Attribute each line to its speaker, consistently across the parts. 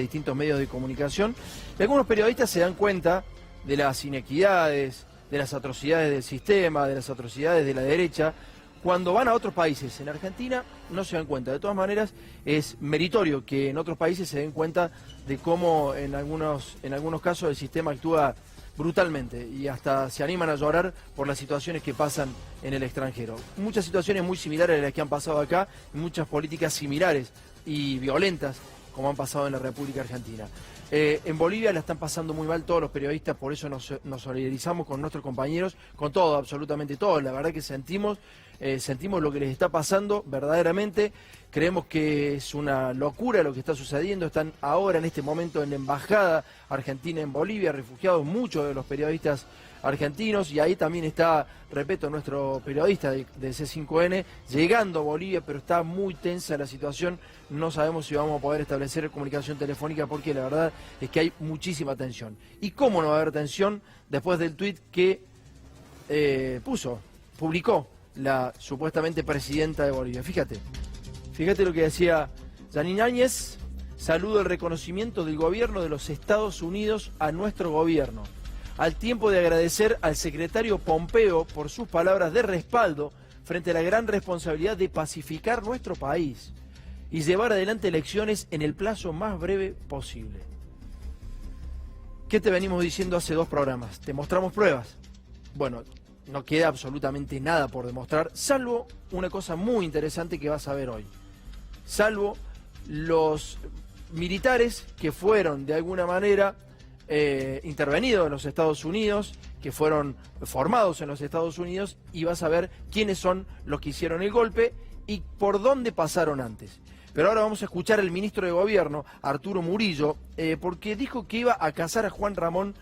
Speaker 1: distintos medios de comunicación, y algunos periodistas se dan cuenta de las inequidades, de las atrocidades del sistema, de las atrocidades de la derecha, cuando van a otros países. En Argentina no se dan cuenta. De todas maneras, es meritorio que en otros países se den cuenta de cómo en algunos casos el sistema actúa brutalmente y hasta se animan a llorar por las situaciones que pasan en el extranjero. Muchas situaciones muy similares a las que han pasado acá, muchas políticas similares y violentas como han pasado en la República Argentina. En Bolivia la están pasando muy mal todos los periodistas, por eso nos solidarizamos con nuestros compañeros, con todo, absolutamente todo. La verdad que sentimos lo que les está pasando verdaderamente. Creemos que es una locura lo que está sucediendo. Están ahora en este momento en la embajada argentina en Bolivia, refugiados muchos de los periodistas argentinos, y ahí también está, repito, nuestro periodista de C5N llegando a Bolivia, pero está muy tensa la situación. No sabemos si vamos a poder establecer comunicación telefónica porque la verdad es que hay muchísima tensión. ¿Y cómo no va a haber tensión después del tuit que publicó la supuestamente presidenta de Bolivia? Fíjate lo que decía Janine Áñez: saludo el reconocimiento del gobierno de los Estados Unidos a nuestro gobierno, al tiempo de agradecer al secretario Pompeo por sus palabras de respaldo frente a la gran responsabilidad de pacificar nuestro país y llevar adelante elecciones en el plazo más breve posible. ¿Qué te venimos diciendo hace 2 programas? ¿Te mostramos pruebas? Bueno, no queda absolutamente nada por demostrar, salvo una cosa muy interesante que vas a ver hoy. Salvo los militares que fueron de alguna manera intervenidos en los Estados Unidos, que fueron formados en los Estados Unidos, y vas a ver quiénes son los que hicieron el golpe y por dónde pasaron antes. Pero ahora vamos a escuchar al ministro de Gobierno, Arturo Murillo, porque dijo que iba a casar a Juan Ramón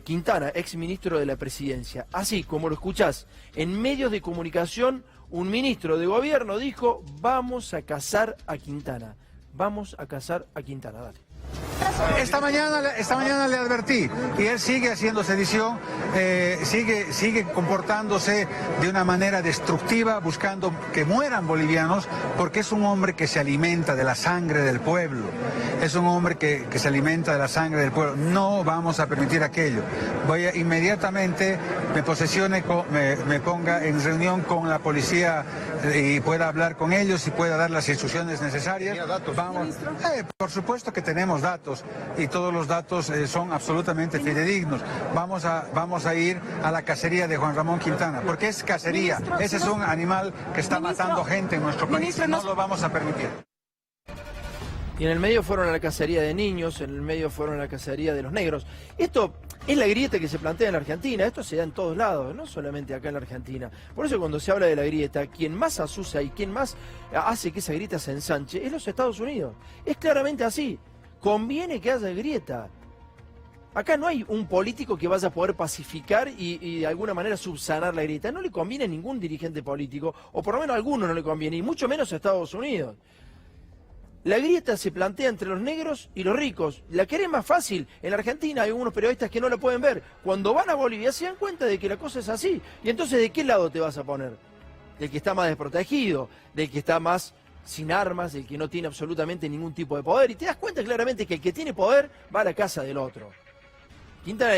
Speaker 1: Quintana, ex ministro de la Presidencia. Así como lo escuchás, en medios de comunicación, un ministro de Gobierno dijo: vamos a casar a Quintana. Vamos a casar a Quintana, dale.
Speaker 2: Esta mañana le advertí, y él sigue haciendo sedición, sigue comportándose de una manera destructiva, buscando que mueran bolivianos, porque es un hombre que se alimenta de la sangre del pueblo. Es un hombre que se alimenta de la sangre del pueblo. No vamos a permitir aquello. Voy a inmediatamente me ponga en reunión con la policía y pueda hablar con ellos y pueda dar las instrucciones necesarias. Vamos, por supuesto que tenemos datos, y todos los datos son absolutamente fidedignos. Vamos a ir a la cacería de Juan Ramón Quintana, porque es cacería. Ese es un animal que está matando gente en nuestro país. No lo vamos a permitir.
Speaker 1: Y en el medio fueron a la cacería de niños, en el medio fueron a la cacería de los negros. Esto es la grieta que se plantea en la Argentina, esto se da en todos lados, no solamente acá en la Argentina. Por eso cuando se habla de la grieta, quien más asusa y quien más hace que esa grieta se ensanche es los Estados Unidos. Es claramente así. Conviene que haya grieta. Acá no hay un político que vaya a poder pacificar y de alguna manera subsanar la grieta. No le conviene a ningún dirigente político, o por lo menos a alguno no le conviene, y mucho menos a Estados Unidos. La grieta se plantea entre los negros y los ricos. La querés más fácil. En la Argentina hay algunos periodistas que no la pueden ver. Cuando van a Bolivia se dan cuenta de que la cosa es así. Y entonces, ¿de qué lado te vas a poner? Del que está más desprotegido, del que está más sin armas, del que no tiene absolutamente ningún tipo de poder. Y te das cuenta claramente que el que tiene poder va a la casa del otro. Quintana,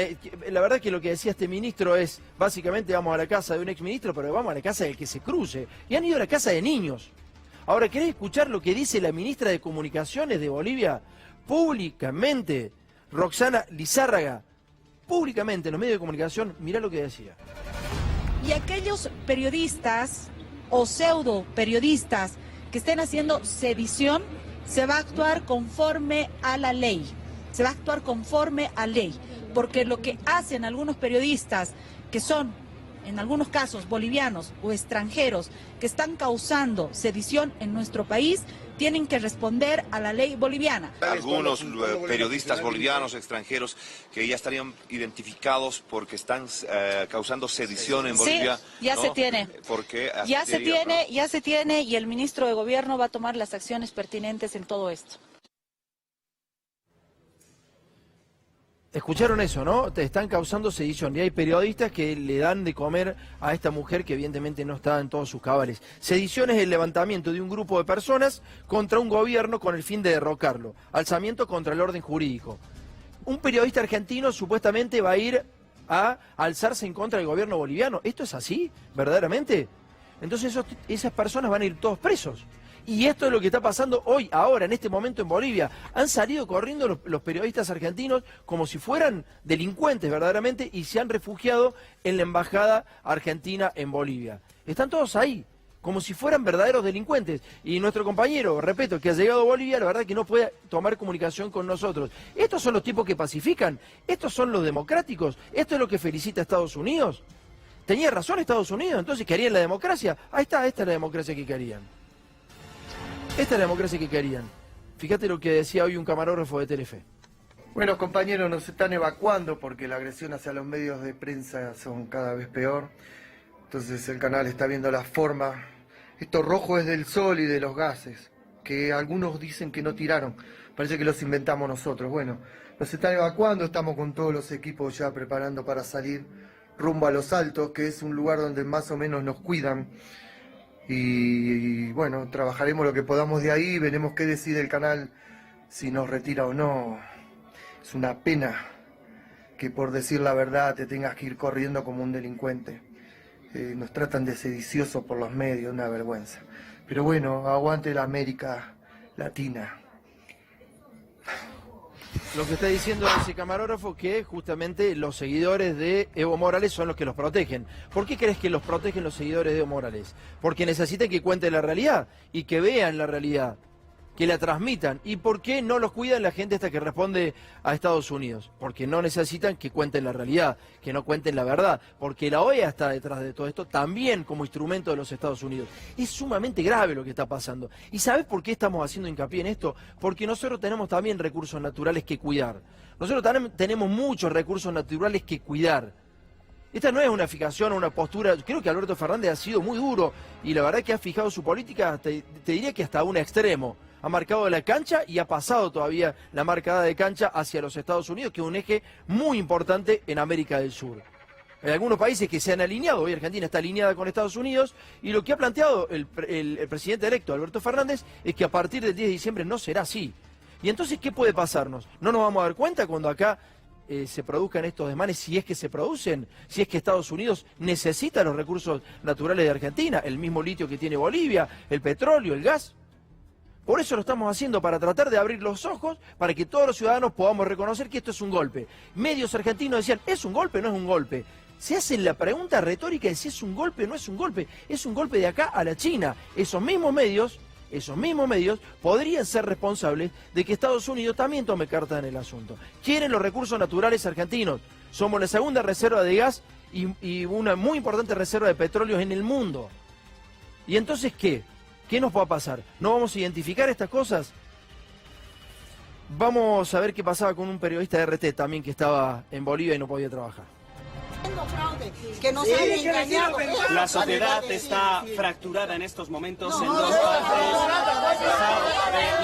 Speaker 1: la verdad que lo que decía este ministro es, básicamente vamos a la casa de un exministro, pero vamos a la casa del que se cruce. Y han ido a la casa de niños. Ahora, ¿querés escuchar lo que dice la ministra de Comunicaciones de Bolivia? Públicamente, Roxana Lizárraga, públicamente en los medios de comunicación, mirá lo que decía.
Speaker 3: Y aquellos periodistas o pseudo periodistas que estén haciendo sedición, se va a actuar conforme a la ley. Se va a actuar conforme a ley. Porque lo que hacen algunos periodistas que son, en algunos casos, bolivianos o extranjeros que están causando sedición en nuestro país, tienen que responder a la ley boliviana.
Speaker 4: Algunos periodistas bolivianos extranjeros que ya estarían identificados porque están causando sedición en Bolivia.
Speaker 3: Sí, ya, ¿no?, se tiene.
Speaker 4: Porque
Speaker 3: ya se tiene, y el ministro de Gobierno va a tomar las acciones pertinentes en todo esto.
Speaker 1: Escucharon eso, ¿no? Te están causando sedición y hay periodistas que le dan de comer a esta mujer que evidentemente no está en todos sus cabales. Sedición es el levantamiento de un grupo de personas contra un gobierno con el fin de derrocarlo. Alzamiento contra el orden jurídico. Un periodista argentino supuestamente va a ir a alzarse en contra del gobierno boliviano. ¿Esto es así? ¿Verdaderamente? Entonces esas personas van a ir todos presos. Y esto es lo que está pasando hoy, ahora, en este momento en Bolivia. Han salido corriendo los periodistas argentinos como si fueran delincuentes verdaderamente y se han refugiado en la embajada argentina en Bolivia. Están todos ahí, como si fueran verdaderos delincuentes. Y nuestro compañero, repito, que ha llegado a Bolivia, la verdad que no puede tomar comunicación con nosotros. ¿Estos son los tipos que pacifican? ¿Estos son los democráticos? ¿Esto es lo que felicita a Estados Unidos? ¿Tenía razón Estados Unidos? Entonces, ¿querían la democracia? Ahí está, esta es la democracia que querían. Esta es la democracia que querían. Fíjate lo que decía hoy un camarógrafo de Telefe.
Speaker 5: Bueno, compañeros, nos están evacuando porque la agresión hacia los medios de prensa son cada vez peor. Entonces el canal está viendo la forma. Esto rojo es del sol y de los gases, que algunos dicen que no tiraron. Parece que los inventamos nosotros. Bueno, nos están evacuando, estamos con todos los equipos ya preparando para salir rumbo a Los Altos, que es un lugar donde más o menos nos cuidan. Y bueno, trabajaremos lo que podamos de ahí, veremos qué decide el canal, si nos retira o no. Es una pena que por decir la verdad te tengas que ir corriendo como un delincuente. Nos tratan de sediciosos por los medios, una vergüenza. Pero bueno, aguante la América Latina.
Speaker 1: Lo que está diciendo ese camarógrafo que justamente los seguidores de Evo Morales son los que los protegen. ¿Por qué crees que los protegen los seguidores de Evo Morales? Porque necesitan que cuente la realidad y que vean la realidad, que la transmitan. ¿Y por qué no los cuidan la gente esta que responde a Estados Unidos? Porque no necesitan que cuenten la realidad, que no cuenten la verdad. Porque la OEA está detrás de todo esto, también como instrumento de los Estados Unidos. Es sumamente grave lo que está pasando. ¿Y sabes por qué estamos haciendo hincapié en esto? Porque nosotros tenemos también recursos naturales que cuidar. Nosotros también tenemos muchos recursos naturales que cuidar. Esta no es una fijación o una postura. Creo que Alberto Fernández ha sido muy duro y la verdad que ha fijado su política, te diría que hasta un extremo. Ha marcado la cancha y ha pasado todavía la marcada de cancha hacia los Estados Unidos, que es un eje muy importante en América del Sur. Hay algunos países que se han alineado, hoy Argentina está alineada con Estados Unidos, y lo que ha planteado el presidente electo, Alberto Fernández, es que a partir del 10 de diciembre no será así. Y entonces, ¿qué puede pasarnos? ¿No nos vamos a dar cuenta cuando acá se produzcan estos desmanes, si es que se producen, si es que Estados Unidos necesita los recursos naturales de Argentina, el mismo litio que tiene Bolivia, el petróleo, el gas? Por eso lo estamos haciendo, para tratar de abrir los ojos, para que todos los ciudadanos podamos reconocer que esto es un golpe. Medios argentinos decían, ¿es un golpe o no es un golpe? Se hacen la pregunta retórica de si es un golpe o no es un golpe. Es un golpe de acá a la China. Esos mismos medios podrían ser responsables de que Estados Unidos también tome carta en el asunto. Quieren los recursos naturales argentinos. Somos la segunda reserva de gas y una muy importante reserva de petróleo en el mundo. ¿Y entonces qué? ¿Qué nos va a pasar? ¿No vamos a identificar estas cosas? Vamos a ver qué pasaba con un periodista de RT también que estaba en Bolivia y no podía trabajar.
Speaker 6: Que nos han engañado.
Speaker 7: La sociedad está fracturada en estos momentos en dos partes.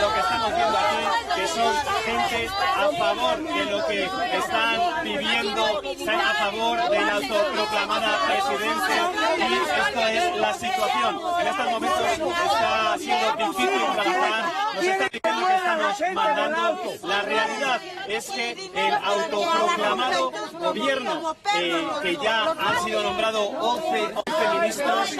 Speaker 7: Lo que estamos viendo aquí, que son gente a favor de lo que están viviendo, están a favor de la autoproclamada presidencia, y esto es la situación. En estos momentos está siendo difícil trabajar, nos están diciendo que estamos mandando. La realidad es que el autoproclamado gobierno que ya han sido nombrados 11 ministros,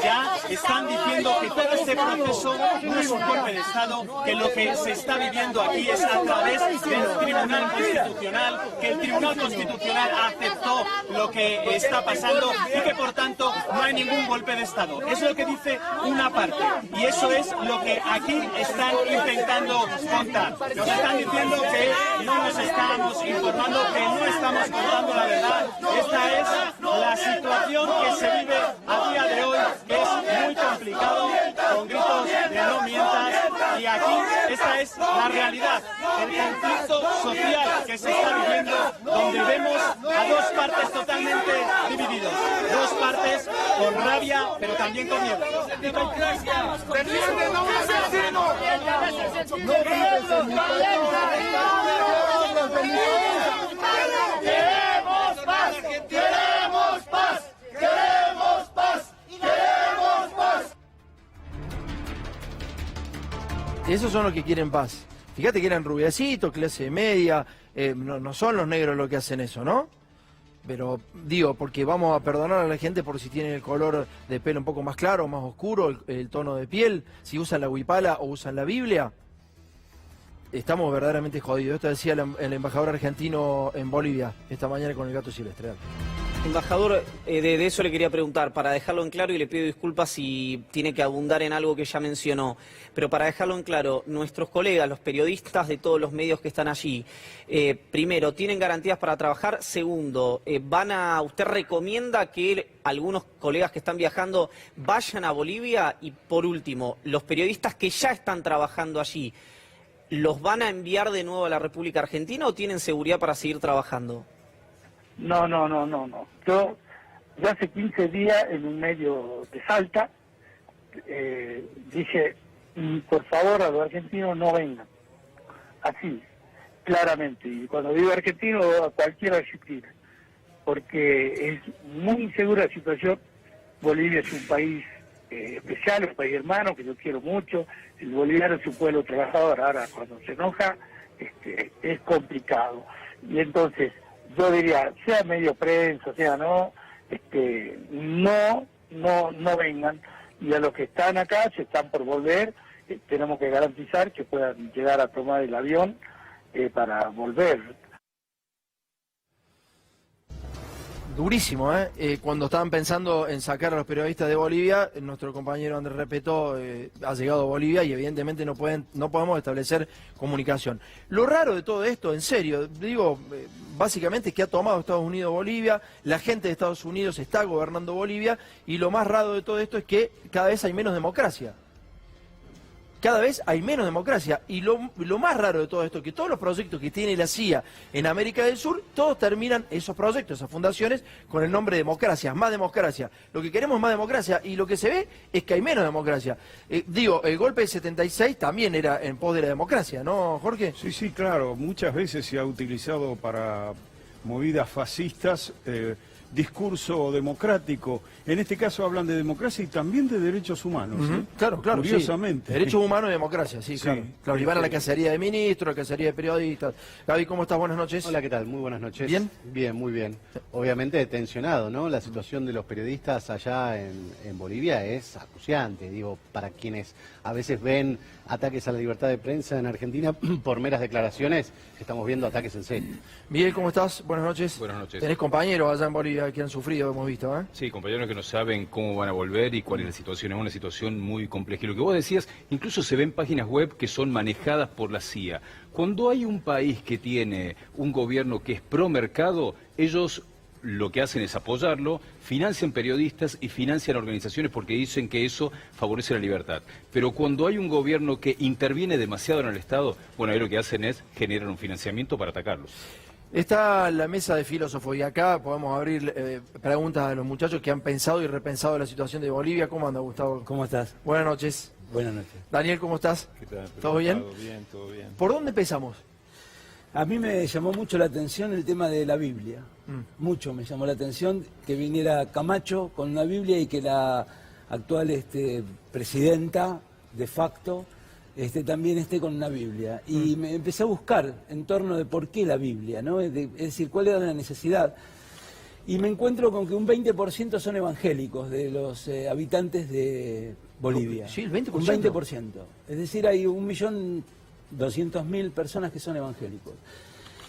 Speaker 7: ya están diciendo que todo este proceso no es un golpe de Estado, que lo que se está viviendo aquí es a través del Tribunal Constitucional, que el Tribunal Constitucional aceptó lo que está pasando y que por tanto no hay ningún golpe de Estado. Es lo que dice una parte y eso es lo que aquí están intentando contar. Nos están diciendo que no nos estamos informando, que no estamos contando la verdad. Esta es la situación que se vive a día de hoy, que es muy complicado, con gritos de no mientas, y aquí esta es la realidad, el conflicto social que se está viviendo, donde vemos a dos partes totalmente divididos, dos partes con rabia, pero también con miedo.
Speaker 6: ¡No
Speaker 7: ¡Queremos paz! ¡Queremos paz! ¡Queremos paz! ¡Queremos paz!
Speaker 1: Esos son los que quieren paz. Fíjate que eran rubiacitos, clase media, no son los negros los que hacen eso, ¿no? Pero digo, porque vamos a perdonar a la gente por si tienen el color de pelo un poco más claro, más oscuro, el tono de piel, si usan la huipala o usan la Biblia. Estamos verdaderamente jodidos. Esto decía el embajador argentino en Bolivia esta mañana con el Gato Silvestre.
Speaker 8: Embajador, de eso le quería preguntar, para dejarlo en claro, y le pido disculpas si tiene que abundar en algo que ya mencionó, pero para dejarlo en claro, nuestros colegas, los periodistas de todos los medios que están allí, primero, ¿tienen garantías para trabajar? Segundo, ¿usted recomienda que algunos colegas que están viajando vayan a Bolivia? Y por último, los periodistas que ya están trabajando allí, ¿los van a enviar de nuevo a la República Argentina o tienen seguridad para seguir trabajando?
Speaker 9: No. Yo hace 15 días en un medio de Salta dije, por favor, a los argentinos no vengan. Así, claramente. Y cuando digo argentino, a cualquier argentino. Porque es muy insegura la situación. Bolivia es un país especial, un país hermano, que yo quiero mucho. El boliviano es un pueblo trabajador. Ahora, cuando se enoja, es complicado. Y entonces, yo diría, sea medio prensa, sea no vengan. Y a los que están acá, si están por volver, tenemos que garantizar que puedan llegar a tomar el avión para volver.
Speaker 1: Durísimo, cuando estaban pensando en sacar a los periodistas de Bolivia, nuestro compañero Andrés Repetto ha llegado a Bolivia y evidentemente no podemos establecer comunicación. Lo raro de todo esto, en serio, digo, básicamente es que ha tomado Estados Unidos Bolivia, la gente de Estados Unidos está gobernando Bolivia y lo más raro de todo esto es que cada vez hay menos democracia. Cada vez hay menos democracia y lo más raro de todo esto es que todos los proyectos que tiene la CIA en América del Sur, todos terminan esos proyectos, esas fundaciones, con el nombre de democracia, más democracia. Lo que queremos es más democracia y lo que se ve es que hay menos democracia. El golpe de 76 también era en pos de la democracia, ¿no, Jorge?
Speaker 10: Sí, claro. Muchas veces se ha utilizado para movidas fascistas discurso democrático. En este caso hablan de democracia y también de derechos humanos.
Speaker 1: Claro,
Speaker 10: curiosamente.
Speaker 1: Sí. Derechos humanos y democracia, sí, claro. Y van a la cacería de ministros, la cacería de periodistas. Gaby, ¿cómo estás? Buenas noches.
Speaker 11: Hola, ¿qué tal? Muy buenas noches.
Speaker 1: ¿Bien?
Speaker 11: Bien, muy bien. Obviamente tensionado, ¿no? La situación de los periodistas allá en Bolivia es acuciante. Digo, para quienes a veces ven ataques a la libertad de prensa en Argentina por meras declaraciones, estamos viendo ataques en serio.
Speaker 1: Miguel, ¿cómo estás? Buenas noches.
Speaker 12: Buenas noches.
Speaker 1: Tenés compañeros allá en Bolivia que han sufrido, hemos visto, ¿eh?
Speaker 12: Sí, compañeros que no saben cómo van a volver y cuál es la situación. Es una situación muy compleja. Y lo que vos decías, incluso se ven páginas web que son manejadas por la CIA. Cuando hay un país que tiene un gobierno que es pro mercado, ellos lo que hacen es apoyarlo, financian periodistas y financian organizaciones porque dicen que eso favorece la libertad. Pero cuando hay un gobierno que interviene demasiado en el Estado, bueno, ahí lo que hacen es generar un financiamiento para atacarlos.
Speaker 1: Está la mesa de filósofos y acá podemos abrir preguntas a los muchachos que han pensado y repensado la situación de Bolivia. ¿Cómo anda, Gustavo?
Speaker 13: ¿Cómo estás?
Speaker 1: Buenas noches.
Speaker 13: Buenas noches.
Speaker 1: Daniel, ¿cómo estás?
Speaker 14: ¿Qué tal?
Speaker 1: ¿Todo bien?
Speaker 14: Todo bien.
Speaker 1: ¿Por dónde empezamos?
Speaker 13: A mí me llamó mucho la atención el tema de la Biblia. Mucho me llamó la atención que viniera Camacho con una Biblia y que la actual presidenta de facto también esté con una Biblia. Y me empecé a buscar en torno de por qué la Biblia, ¿no? Es decir, cuál era la necesidad. Y me encuentro con que un 20% son evangélicos de los habitantes de Bolivia.
Speaker 1: Sí, el 20%.
Speaker 13: Un 20%. Es decir, hay 1.200.000 personas que son evangélicos.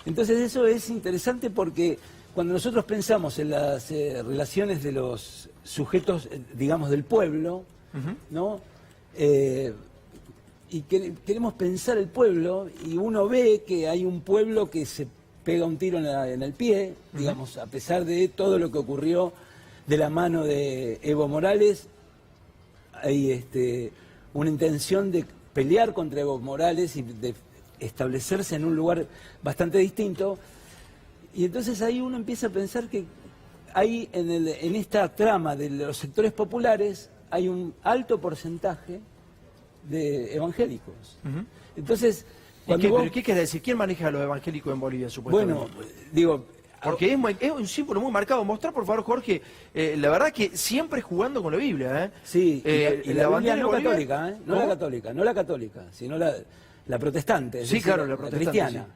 Speaker 13: Entonces eso es interesante porque cuando nosotros pensamos en las relaciones de los sujetos, digamos, del pueblo, ¿no? Y queremos pensar el pueblo y uno ve que hay un pueblo que se pega un tiro en el pie, digamos, a pesar de todo lo que ocurrió de la mano de Evo Morales, hay una intención de pelear contra Evo Morales y de establecerse en un lugar bastante distinto. Y entonces ahí uno empieza a pensar que hay en esta trama de los sectores populares hay un alto porcentaje de evangélicos. Entonces,
Speaker 1: ¿Pero qué quiere decir? ¿Quién maneja a los evangélicos en Bolivia, supuestamente?
Speaker 13: Bueno, digo...
Speaker 1: Porque es un símbolo muy marcado. Mostrar, por favor, Jorge, la verdad que siempre jugando con la Biblia.
Speaker 13: Sí, y la Biblia no
Speaker 1: Bolivia,
Speaker 13: católica, no la católica, sino la protestante,
Speaker 1: sí, claro, la protestante,
Speaker 13: cristiana,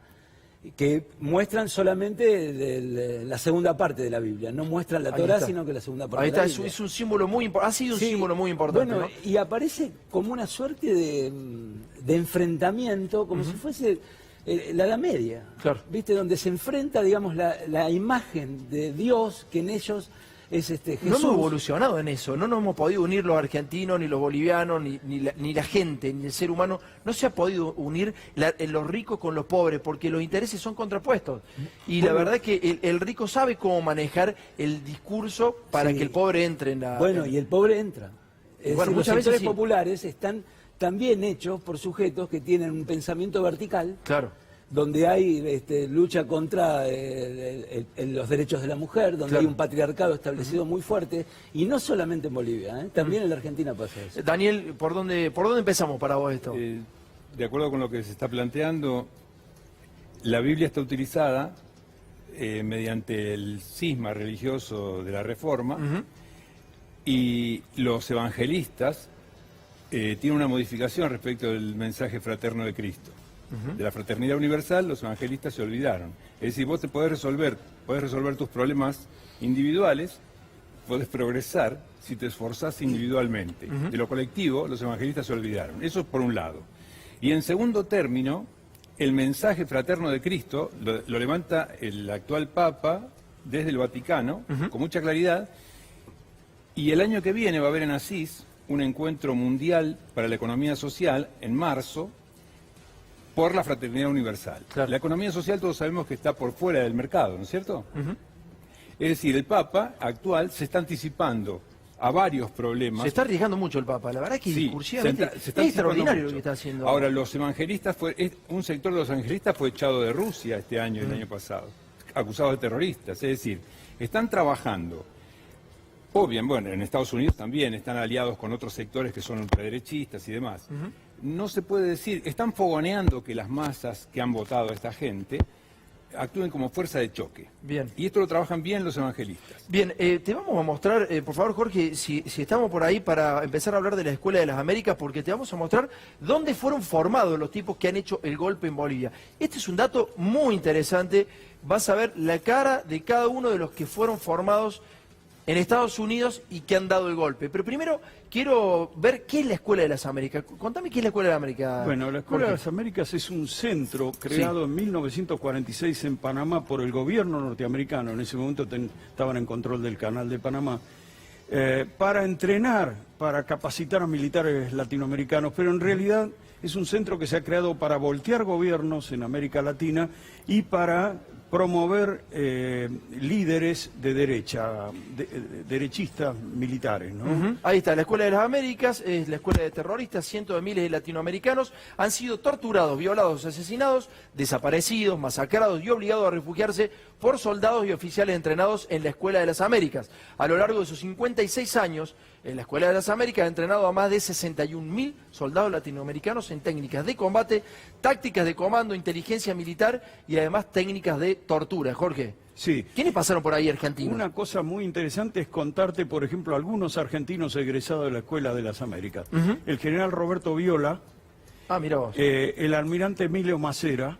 Speaker 13: que muestran solamente la segunda parte de la Biblia, no muestran la Torá, sino que la segunda parte
Speaker 1: de la
Speaker 13: Biblia.
Speaker 1: Es un símbolo muy importante, ha sido un símbolo muy importante.
Speaker 13: Bueno,
Speaker 1: ¿no?
Speaker 13: y aparece como una suerte de enfrentamiento, como si fuese... la Edad Media,
Speaker 1: claro.
Speaker 13: ¿Viste? Donde se enfrenta, digamos, la imagen de Dios que en ellos es Jesús.
Speaker 1: No hemos evolucionado en eso, no nos hemos podido unir los argentinos, ni los bolivianos, ni la gente, ni el ser humano. No se ha podido unir los ricos con los pobres, porque los intereses son contrapuestos. Y la verdad es que el rico sabe cómo manejar el discurso para que el pobre entre en la...
Speaker 13: Bueno, y el pobre entra. Es decir, los sectores
Speaker 1: sí.
Speaker 13: populares están también hechos por sujetos que tienen un pensamiento vertical,
Speaker 1: claro,
Speaker 13: donde hay lucha contra los derechos de la mujer, donde hay un patriarcado establecido muy fuerte, y no solamente en Bolivia, también en la Argentina pasa eso.
Speaker 1: Daniel, ¿por dónde empezamos para vos esto?
Speaker 14: De acuerdo con lo que se está planteando, la Biblia está utilizada mediante el cisma religioso de la Reforma, y los evangelistas tiene una modificación respecto del mensaje fraterno de Cristo. De la fraternidad universal, los evangelistas se olvidaron. Es decir, vos te podés resolver tus problemas individuales, podés progresar si te esforzás individualmente. De lo colectivo, los evangelistas se olvidaron. Eso es por un lado. Y en segundo término, el mensaje fraterno de Cristo lo levanta el actual Papa desde el Vaticano, con mucha claridad, y el año que viene va a haber en Asís un encuentro mundial para la economía social en marzo por la fraternidad universal. Claro. La economía social todos sabemos que está por fuera del mercado, ¿no es cierto? Es decir, el Papa actual se está anticipando a varios problemas.
Speaker 1: Se está arriesgando mucho el Papa, la verdad que discursivamente es extraordinario lo que está haciendo.
Speaker 14: Ahora, los evangelistas, un sector de los evangelistas fue echado de Rusia este año y el año pasado, acusados de terroristas, es decir, están trabajando. O bien, bueno, en Estados Unidos también están aliados con otros sectores que son ultraderechistas y demás. No se puede decir, están fogoneando que las masas que han votado a esta gente actúen como fuerza de choque.
Speaker 1: Bien.
Speaker 14: Y esto lo trabajan bien los evangelistas.
Speaker 1: Bien, te vamos a mostrar, por favor, Jorge, si estamos por ahí para empezar a hablar de la Escuela de las Américas, porque te vamos a mostrar dónde fueron formados los tipos que han hecho el golpe en Bolivia. Este es un dato muy interesante. Vas a ver la cara de cada uno de los que fueron formados en Estados Unidos y que han dado el golpe. Pero primero quiero ver qué es la Escuela de las Américas. Contame qué es la Escuela de las Américas.
Speaker 10: Bueno, la Escuela de las Américas es un centro creado en 1946 en Panamá por el gobierno norteamericano. En ese momento estaban en control del Canal de Panamá. Para entrenar, para capacitar a militares latinoamericanos, pero en realidad es un centro que se ha creado para voltear gobiernos en América Latina y para promover líderes de derecha, derechistas militares, ¿no?
Speaker 1: Ahí está, la Escuela de las Américas es la escuela de terroristas. Cientos de miles de latinoamericanos han sido torturados, violados, asesinados, desaparecidos, masacrados y obligados a refugiarse por soldados y oficiales entrenados en la Escuela de las Américas. A lo largo de sus 56 años, la Escuela de las Américas ha entrenado a más de 61.000 soldados latinoamericanos en técnicas de combate, tácticas de comando, inteligencia militar y además técnicas de tortura. Jorge.
Speaker 10: Sí.
Speaker 1: ¿Quiénes pasaron por ahí argentinos?
Speaker 10: Una cosa muy interesante es contarte, por ejemplo, algunos argentinos egresados de la Escuela de las Américas. El general Roberto Viola,
Speaker 1: mira vos.
Speaker 10: El almirante Emilio Macera,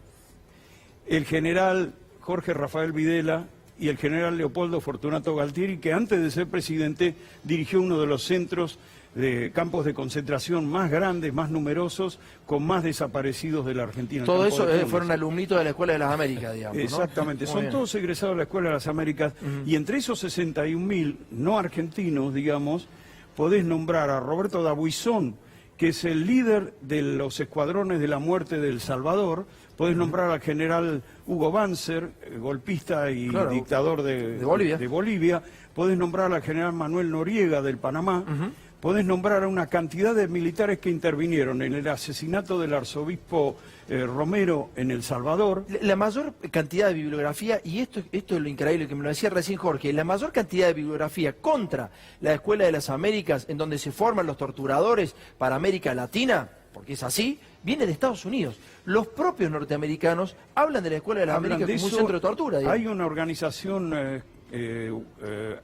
Speaker 10: el general Jorge Rafael Videla y el general Leopoldo Fortunato Galtieri, que antes de ser presidente dirigió uno de los centros de campos de concentración más grandes, más numerosos, con más desaparecidos de la Argentina.
Speaker 1: Todo eso fueron alumnitos de la Escuela de las Américas, digamos, ¿no?
Speaker 10: Exactamente, son todos egresados de la Escuela de las Américas, y entre esos 61.000 no argentinos, digamos, podés nombrar a Roberto Dabuizón, que es el líder de los escuadrones de la muerte de El Salvador. Podés nombrar al general Hugo Banzer, golpista y dictador de Bolivia. Podés nombrar al general Manuel Noriega del Panamá. Podés nombrar a una cantidad de militares que intervinieron en el asesinato del arzobispo Romero en El Salvador.
Speaker 1: La mayor cantidad de bibliografía, y esto es lo increíble que me lo decía recién Jorge, la mayor cantidad de bibliografía contra la Escuela de las Américas, en donde se forman los torturadores para América Latina, porque es así, viene de Estados Unidos. Los propios norteamericanos hablan de la Escuela de las Américas como un centro de tortura. Digamos.
Speaker 10: Hay una organización,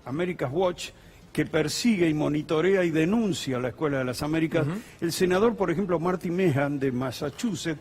Speaker 10: America's Watch, que persigue y monitorea y denuncia la Escuela de las Américas. El senador, por ejemplo, Marty Meehan, de Massachusetts,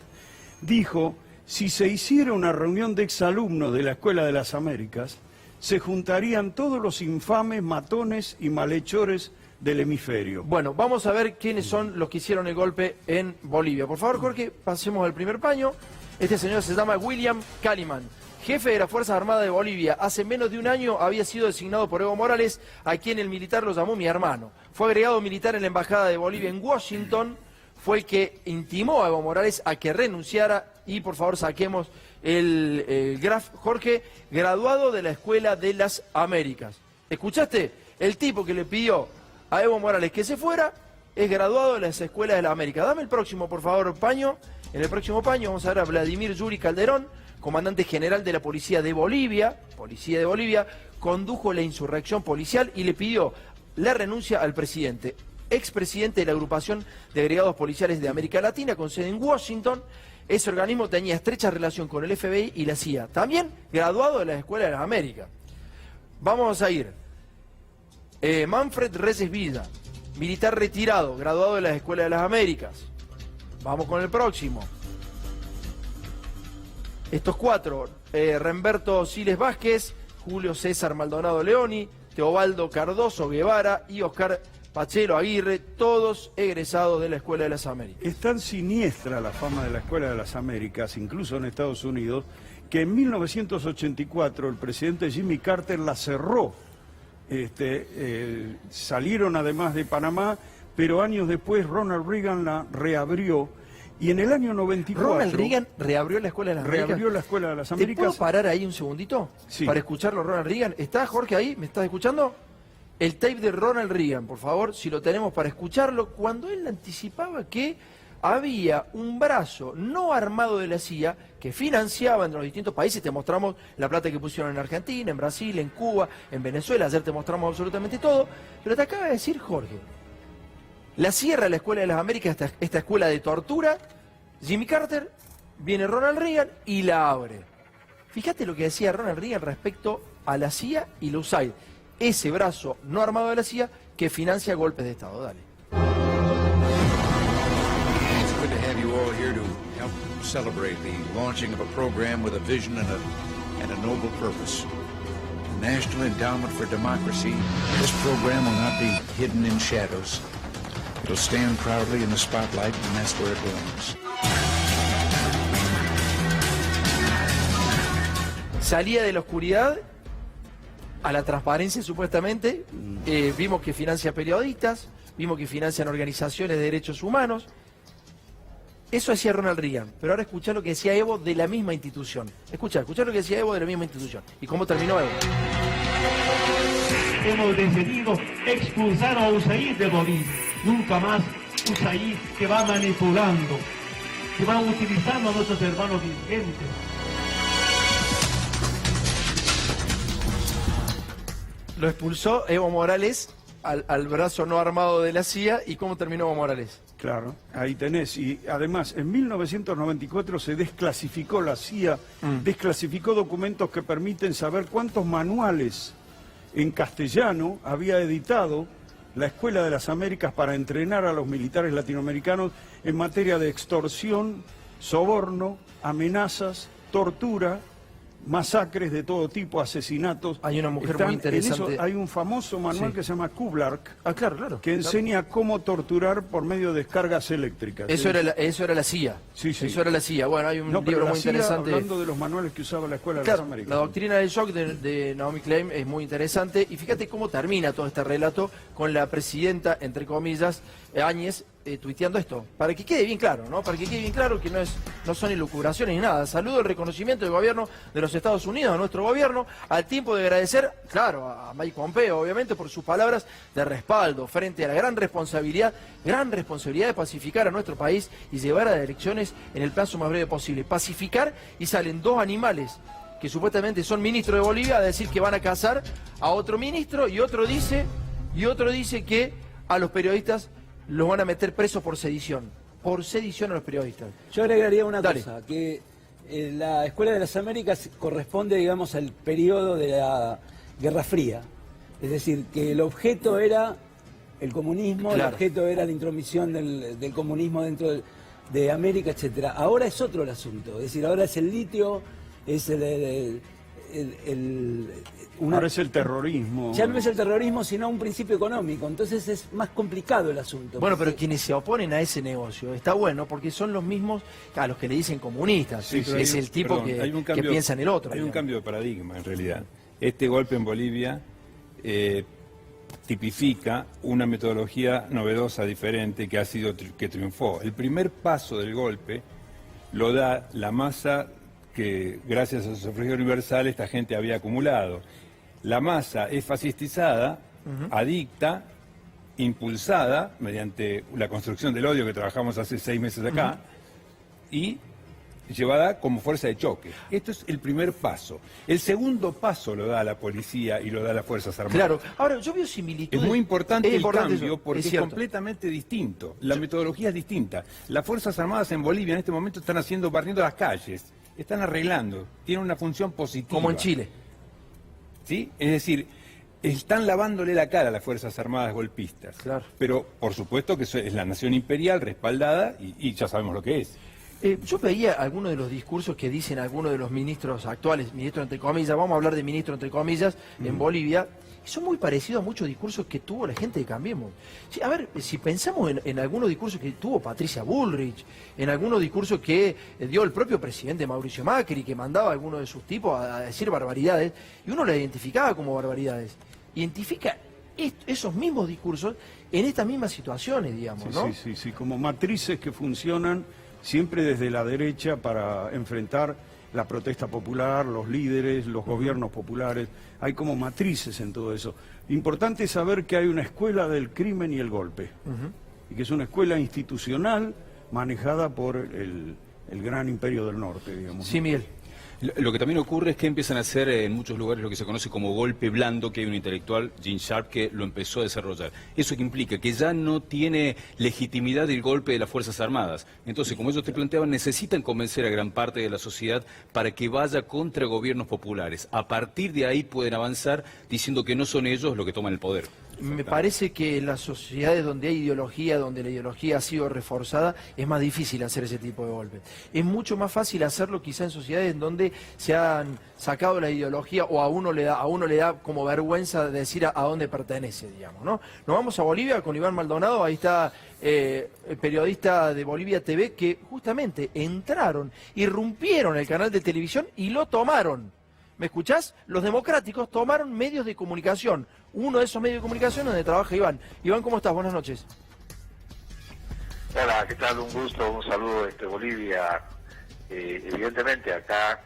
Speaker 10: dijo, si se hiciera una reunión de exalumnos de la Escuela de las Américas, se juntarían todos los infames, matones y malhechores del hemisferio.
Speaker 1: Bueno, vamos a ver quiénes son los que hicieron el golpe en Bolivia. Por favor, Jorge, pasemos al primer paño. Este señor se llama William Kaliman, jefe de las Fuerzas Armadas de Bolivia. Hace menos de un año había sido designado por Evo Morales, a quien el militar lo llamó mi hermano. Fue agregado militar en la Embajada de Bolivia en Washington. Fue el que intimó a Evo Morales a que renunciara. Y por favor saquemos el graf. Jorge, graduado de la Escuela de las Américas. ¿Escuchaste? El tipo que le pidió a Evo Morales que se fuera es graduado de las Escuelas de las Américas. Dame el próximo, por favor, paño. En el próximo paño vamos a ver a Vladimir Yuri Calderón, comandante general de la Policía de Bolivia. Condujo la insurrección policial y le pidió la renuncia al presidente, expresidente de la agrupación de agregados policiales de América Latina, con sede en Washington. Ese organismo tenía estrecha relación con el FBI y la CIA. También graduado de la Escuela de las Américas. Vamos a ir. Manfred Reses Villa, militar retirado, graduado de la Escuela de las Américas. Vamos con el próximo. Estos cuatro. Remberto Siles Vázquez, Julio César Maldonado Leoni, Teobaldo Cardoso Guevara y Oscar Pachelo Aguirre, todos egresados de la Escuela de las Américas.
Speaker 10: Es tan siniestra la fama de la Escuela de las Américas, incluso en Estados Unidos, que en 1984 el presidente Jimmy Carter la cerró. Salieron además de Panamá, pero años después Ronald Reagan la reabrió. Y en el año 94...
Speaker 1: ¿Ronald Reagan reabrió la Escuela de las Américas?
Speaker 10: Reabrió la Escuela de las Américas.
Speaker 1: ¿Te puedo parar ahí un segundito?
Speaker 10: Sí.
Speaker 1: Para escucharlo, Ronald Reagan. ¿Está Jorge ahí? ¿Me estás escuchando? El tape de Ronald Reagan, por favor, si lo tenemos para escucharlo, cuando él anticipaba que había un brazo no armado de la CIA que financiaba en los distintos países. Te mostramos la plata que pusieron en Argentina, en Brasil, en Cuba, en Venezuela. Ayer te mostramos absolutamente todo. Pero te acaba de decir Jorge, la cierra la Escuela de las Américas, esta escuela de tortura, Jimmy Carter, viene Ronald Reagan y la abre. Fíjate lo que decía Ronald Reagan respecto a la CIA y la USAID, ese brazo no armado de la CIA que financia golpes de Estado. Dale.
Speaker 15: It's good to have you all here to help celebrate the launching of a program with a vision and a noble purpose. The National Endowment for Democracy. This program will not be hidden in shadows. It'll stand proudly in the spotlight, and that's where it belongs.
Speaker 1: Salía de la oscuridad a la transparencia, supuestamente. Vimos que financia periodistas, vimos que financian organizaciones de derechos humanos. Eso hacía Ronald Reagan, pero ahora escuchá lo que decía Evo de la misma institución. Escuchá lo que decía Evo de la misma institución. ¿Y cómo terminó Evo?
Speaker 16: Hemos decidido expulsar a USAID de Bolivia. Nunca más USAID que va manipulando, que va utilizando a nuestros hermanos dirigentes.
Speaker 1: Lo expulsó Evo Morales al brazo no armado de la CIA. ¿Y cómo terminó Evo Morales?
Speaker 10: Claro, ahí tenés. Y además, en 1994 se desclasificó la CIA, desclasificó documentos que permiten saber cuántos manuales en castellano había editado la Escuela de las Américas para entrenar a los militares latinoamericanos en materia de extorsión, soborno, amenazas, tortura, masacres de todo tipo, asesinatos.
Speaker 1: Hay una mujer muy interesante.
Speaker 10: Hay un famoso manual que se llama Kublark,
Speaker 1: claro,
Speaker 10: que enseña cómo torturar por medio de descargas eléctricas.
Speaker 1: Eso era la CIA.
Speaker 10: Sí.
Speaker 1: Eso era la CIA. Bueno, hay un libro muy
Speaker 10: CIA,
Speaker 1: interesante.
Speaker 10: Hablando de los manuales que usaba la Escuela de las Américas.
Speaker 1: La doctrina del shock de Naomi Klein es muy interesante. Y fíjate cómo termina todo este relato con la presidenta, entre comillas, Áñez, tuiteando esto, para que quede bien claro, ¿no? Para que quede bien claro que no son elucubraciones ni nada. Saludo el reconocimiento del gobierno de los Estados Unidos, a nuestro gobierno, al tiempo de agradecer, claro, a Mike Pompeo, obviamente, por sus palabras de respaldo frente a la gran responsabilidad de pacificar a nuestro país y llevar a las elecciones en el plazo más breve posible. Pacificar, y salen dos animales que supuestamente son ministros de Bolivia a decir que van a cazar a otro ministro, y otro dice que a los periodistas los van a meter presos por sedición. por sedición a los periodistas.
Speaker 13: Yo agregaría una
Speaker 1: Dale.
Speaker 13: cosa, que la Escuela de las Américas corresponde, digamos, al periodo de la Guerra Fría. Es decir, que el objeto era el comunismo,
Speaker 1: Claro.
Speaker 13: el objeto era la intromisión del comunismo dentro de América, etcétera. Ahora es otro el asunto, es decir, ahora es el litio, es
Speaker 10: Ahora es el terrorismo.
Speaker 13: Ya no es el terrorismo, sino un principio económico. Entonces es más complicado el asunto.
Speaker 1: Bueno, pero quienes se oponen a ese negocio, está bueno, porque son los mismos a los que le dicen comunistas.
Speaker 14: Sí, pero
Speaker 1: es el tipo
Speaker 14: perdón, hay un
Speaker 1: que
Speaker 14: cambio-
Speaker 1: piensa en el otro.
Speaker 14: Hay un
Speaker 1: digamos.
Speaker 14: cambio de paradigma, en realidad. Este golpe en Bolivia tipifica una metodología novedosa, diferente, que ha sido que triunfó. El primer paso del golpe lo da la masa que, gracias al sufragio universal, esta gente había acumulado. La masa es fascistizada, adicta, impulsada mediante la construcción del odio que trabajamos hace 6 meses acá, y llevada como fuerza de choque. Esto es el primer paso. El segundo paso lo da la policía y lo da las Fuerzas Armadas.
Speaker 1: Claro, ahora yo veo similitudes.
Speaker 14: Es muy importante
Speaker 1: Es
Speaker 14: el
Speaker 1: importante
Speaker 14: cambio
Speaker 1: eso,
Speaker 14: porque
Speaker 1: es
Speaker 14: es
Speaker 1: cierto.
Speaker 14: completamente distinto. La metodología es distinta. Las Fuerzas Armadas en Bolivia en este momento están barriendo las calles, están arreglando, tienen una función positiva.
Speaker 1: Como en Chile.
Speaker 14: ¿Sí? Es decir, están lavándole la cara a las Fuerzas Armadas golpistas.
Speaker 1: Claro.
Speaker 14: Pero por supuesto que eso es la nación imperial respaldada y ya sabemos lo que es.
Speaker 1: Yo veía algunos de los discursos que dicen algunos de los ministros actuales, ministros entre comillas, vamos a hablar de ministros entre comillas, en Bolivia, y son muy parecidos a muchos discursos que tuvo la gente de Cambiemos. Sí, a ver, si pensamos en algunos discursos que tuvo Patricia Bullrich, en algunos discursos que dio el propio presidente Mauricio Macri, que mandaba a algunos de sus tipos a decir barbaridades, y uno la identificaba como barbaridades. Identifica esos mismos discursos en estas mismas situaciones, digamos, ¿no?
Speaker 10: Sí, como matrices que funcionan siempre desde la derecha para enfrentar la protesta popular, los líderes, los gobiernos populares. Hay como matrices en todo eso. Importante es saber que hay una escuela del crimen y el golpe, y que es una escuela institucional manejada por el gran imperio del norte, digamos.
Speaker 1: Sí, Miguel.
Speaker 12: Lo que también ocurre es que empiezan a hacer en muchos lugares lo que se conoce como golpe blando, que hay un intelectual, Gene Sharp, que lo empezó a desarrollar. Eso que implica que ya no tiene legitimidad el golpe de las Fuerzas Armadas. Entonces, como ellos te planteaban, necesitan convencer a gran parte de la sociedad para que vaya contra gobiernos populares. A partir de ahí pueden avanzar diciendo que no son ellos los que toman el poder.
Speaker 1: Me parece que en las sociedades donde hay ideología, donde la ideología ha sido reforzada, es más difícil hacer ese tipo de golpes. Es mucho más fácil hacerlo quizá en sociedades en donde se han sacado la ideología o a uno le da como vergüenza decir a dónde pertenece, digamos, ¿no? Nos vamos a Bolivia con Iván Maldonado, ahí está el periodista de Bolivia TV, que justamente entraron, irrumpieron el canal de televisión y lo tomaron. ¿Me escuchás? Los democráticos tomaron medios de comunicación. Uno de esos medios de comunicación donde trabaja Iván. Iván, ¿cómo estás? Buenas noches.
Speaker 17: Hola, ¿qué tal? Un gusto, un saludo desde Bolivia. Evidentemente acá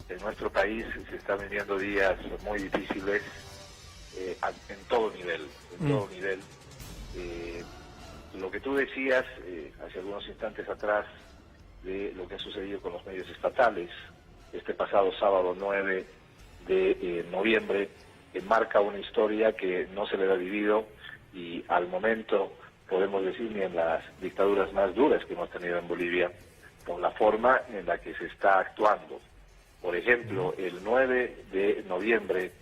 Speaker 17: en nuestro país se están viviendo días muy difíciles en todo nivel, lo que tú decías hace algunos instantes atrás de lo que ha sucedido con los medios estatales, este pasado sábado 9 de noviembre, marca una historia que no se le ha vivido y al momento podemos decir ni en las dictaduras más duras que hemos tenido en Bolivia, por la forma en la que se está actuando. Por ejemplo, el 9 de noviembre,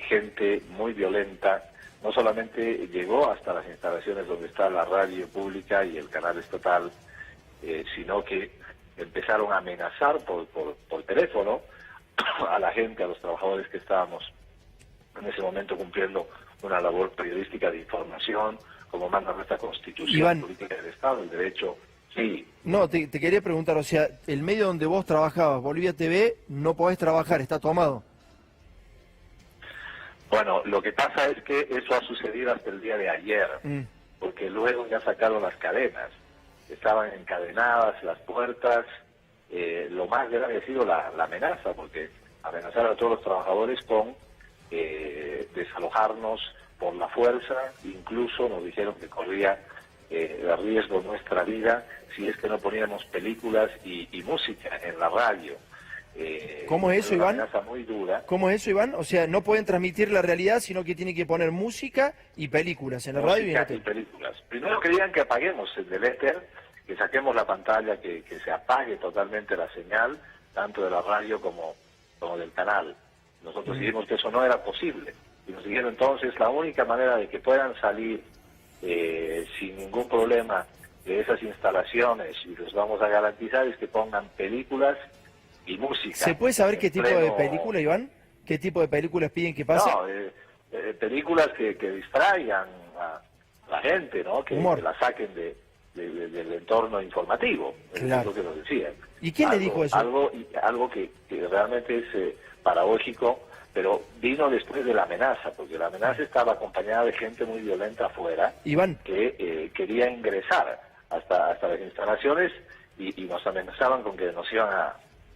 Speaker 17: gente muy violenta no solamente llegó hasta las instalaciones donde está la radio pública y el canal estatal, sino que empezaron a amenazar por teléfono a la gente, a los trabajadores que estábamos en ese momento cumpliendo una labor periodística de información, como manda nuestra Constitución,
Speaker 1: Iván,
Speaker 17: política del Estado, el derecho. Sí.
Speaker 1: No, te quería preguntar, o sea, el medio donde vos trabajabas, Bolivia TV, no podés trabajar, está tomado.
Speaker 17: Bueno, lo que pasa es que eso ha sucedido hasta el día de ayer, porque luego ya sacaron las cadenas, estaban encadenadas las puertas, lo más grave ha sido la amenaza, porque amenazaron a todos los trabajadores con desalojarnos por la fuerza, incluso nos dijeron que corría riesgo nuestra vida si es que no poníamos películas y música en la radio.
Speaker 1: ¿Cómo es eso, Iván?
Speaker 17: Una amenaza muy dura.
Speaker 1: ¿Cómo es eso, Iván? O sea, no pueden transmitir la realidad, sino que tienen que poner música y películas en la radio y en la tele.
Speaker 17: Películas. Primero querían que apaguemos el del éter que saquemos la pantalla, que se apague totalmente la señal, tanto de la radio como del canal. Nosotros dijimos que eso no era posible. Y nos dijeron entonces la única manera de que puedan salir sin ningún problema de esas instalaciones, y les vamos a garantizar, es que pongan películas y música.
Speaker 1: ¿Se puede saber qué tipo de película, Iván? ¿Qué tipo de películas piden que pase?
Speaker 17: No, películas que distraigan a la gente, ¿no? Que la saquen del entorno informativo.
Speaker 1: Claro.
Speaker 17: Es lo que nos decían.
Speaker 1: ¿Y quién le dijo eso?
Speaker 17: Algo que realmente es paradójico, pero vino después de la amenaza, porque la amenaza estaba acompañada de gente muy violenta afuera,
Speaker 1: Iván,
Speaker 17: que quería ingresar hasta las instalaciones y nos amenazaban con que nos iban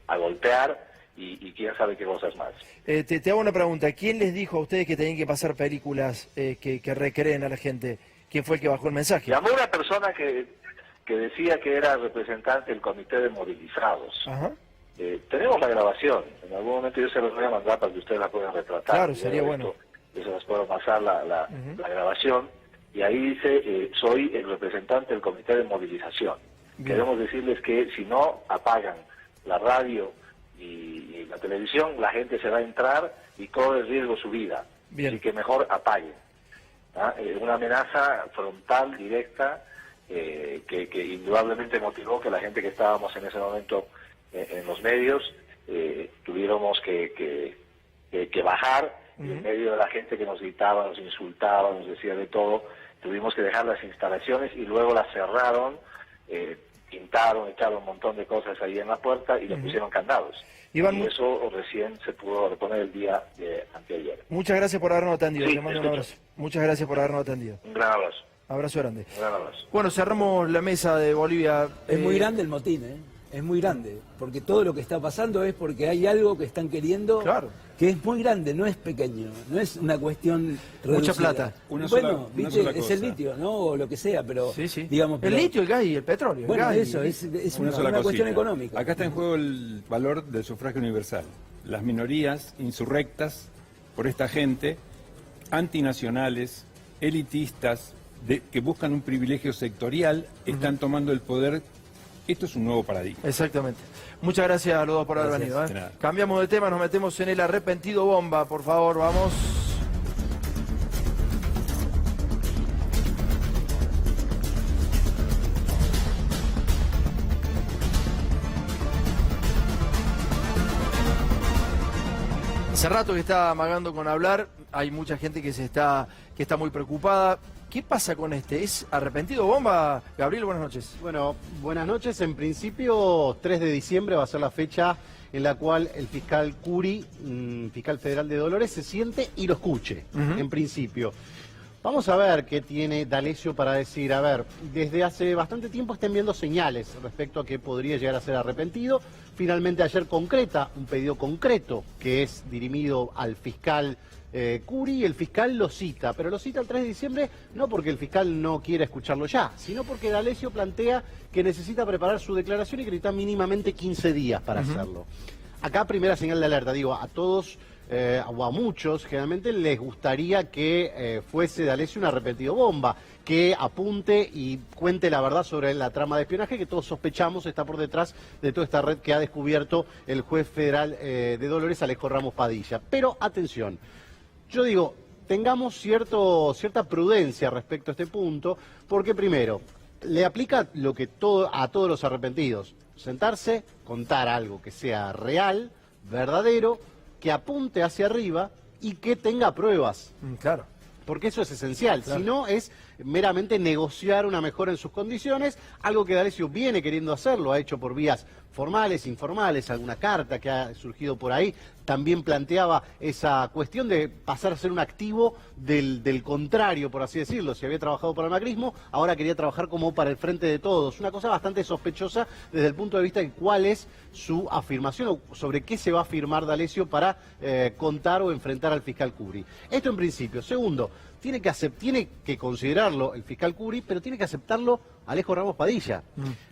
Speaker 17: a golpear y quién sabe qué cosas más.
Speaker 1: te hago una pregunta. ¿Quién les dijo a ustedes que tenían que pasar películas que recreen a la gente? ¿Quién fue el que bajó el mensaje?
Speaker 17: Llamó una persona que decía que era representante del comité de movilizados.
Speaker 1: Ajá.
Speaker 17: Tenemos la grabación. En algún momento yo se los voy a mandar para que ustedes la puedan retratar.
Speaker 1: Claro, sería bueno.
Speaker 17: Yo se las puedo pasar la grabación. Y ahí dice, soy el representante del comité de movilización.
Speaker 1: Bien.
Speaker 17: Queremos decirles que si no apagan la radio y la televisión, la gente se va a entrar y corre riesgo su vida.
Speaker 1: Bien.
Speaker 17: Así que mejor apaguen. Una amenaza frontal, directa, que indudablemente motivó que la gente que estábamos en ese momento en los medios tuviéramos que bajar, y en medio de la gente que nos gritaba, nos insultaba, nos decía de todo, tuvimos que dejar las instalaciones y luego las cerraron, pintaron, echaron un montón de cosas ahí en la puerta y le pusieron candados.
Speaker 1: Iván,
Speaker 17: y eso recién se pudo reponer el día de anteayer.
Speaker 1: muchas gracias por habernos atendido.
Speaker 17: Sí,
Speaker 1: Te mando un abrazo. Muchas gracias por habernos atendido.
Speaker 17: Un gran abrazo.
Speaker 1: Abrazo grande.
Speaker 17: Un gran abrazo.
Speaker 1: Bueno, cerramos la mesa de Bolivia.
Speaker 13: Es muy grande el motín, es muy grande, porque todo lo que está pasando es porque hay algo que están queriendo, que es muy grande, no es pequeño, no es una cuestión reducida.
Speaker 1: Mucha plata.
Speaker 13: Bueno, viste, es el litio, ¿no? O lo que sea, pero digamos...
Speaker 1: El litio, el gas y el petróleo.
Speaker 13: Bueno,
Speaker 1: el gas
Speaker 13: eso, es una cuestión
Speaker 14: cosita.
Speaker 13: económica.
Speaker 14: Acá está en juego el valor del sufragio universal. Las minorías insurrectas por esta gente, antinacionales, elitistas, que buscan un privilegio sectorial, están tomando el poder. Esto es un nuevo paradigma.
Speaker 1: Exactamente. Muchas gracias a los dos por haber venido.
Speaker 14: De nada.
Speaker 1: Cambiamos de tema, nos metemos en el arrepentido bomba, por favor, vamos. Hace rato que está amagando con hablar, hay mucha gente que está muy preocupada. ¿Qué pasa con este? ¿Es arrepentido bomba? Gabriel, buenas noches.
Speaker 11: Bueno, buenas noches. En principio, 3 de diciembre va a ser la fecha en la cual el fiscal Curi, fiscal federal de Dolores, se siente y lo escuche, en principio. Vamos a ver qué tiene D'Alessio para decir. A ver, desde hace bastante tiempo están viendo señales respecto a que podría llegar a ser arrepentido. Finalmente ayer concreta un pedido concreto que es dirimido al fiscal Curi, el fiscal lo cita, pero lo cita el 3 de diciembre no porque el fiscal no quiera escucharlo ya, sino porque D'Alessio plantea que necesita preparar su declaración y que necesita mínimamente 15 días para hacerlo. Acá primera señal de alerta, digo, a todos o a muchos generalmente les gustaría que fuese D'Alessio un arrepentido bomba, que apunte y cuente la verdad sobre la trama de espionaje que todos sospechamos está por detrás de toda esta red que ha descubierto el juez federal de Dolores, Alejo Ramos Padilla. Pero atención, yo digo, tengamos cierta prudencia respecto a este punto, porque primero, le aplica lo que a todos los arrepentidos, sentarse, contar algo que sea real, verdadero, que apunte hacia arriba y que tenga pruebas.
Speaker 1: Claro.
Speaker 11: Porque eso es esencial,
Speaker 1: Claro.
Speaker 11: si no es meramente negociar una mejora en sus condiciones, algo que D'Alessio viene queriendo hacer, lo ha hecho por vías formales, informales, alguna carta que ha surgido por ahí, también planteaba esa cuestión de pasar a ser un activo del contrario, por así decirlo. Si había trabajado para el macrismo, ahora quería trabajar como para el frente de todos. Una cosa bastante sospechosa desde el punto de vista de cuál es su afirmación o sobre qué se va a afirmar D'Alessio para contar o enfrentar al fiscal Curi. Esto en principio. Segundo, tiene que considerarlo el fiscal Curi, pero tiene que aceptarlo Alejo Ramos Padilla.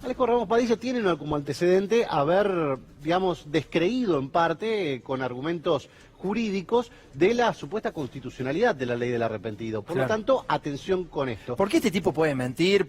Speaker 11: Alejo Ramos Padilla tiene como antecedente haber, digamos, descreído en parte con argumentos jurídicos de la supuesta constitucionalidad de la ley del arrepentido. Por lo tanto, atención con esto.
Speaker 1: ¿Por qué este tipo puede mentir?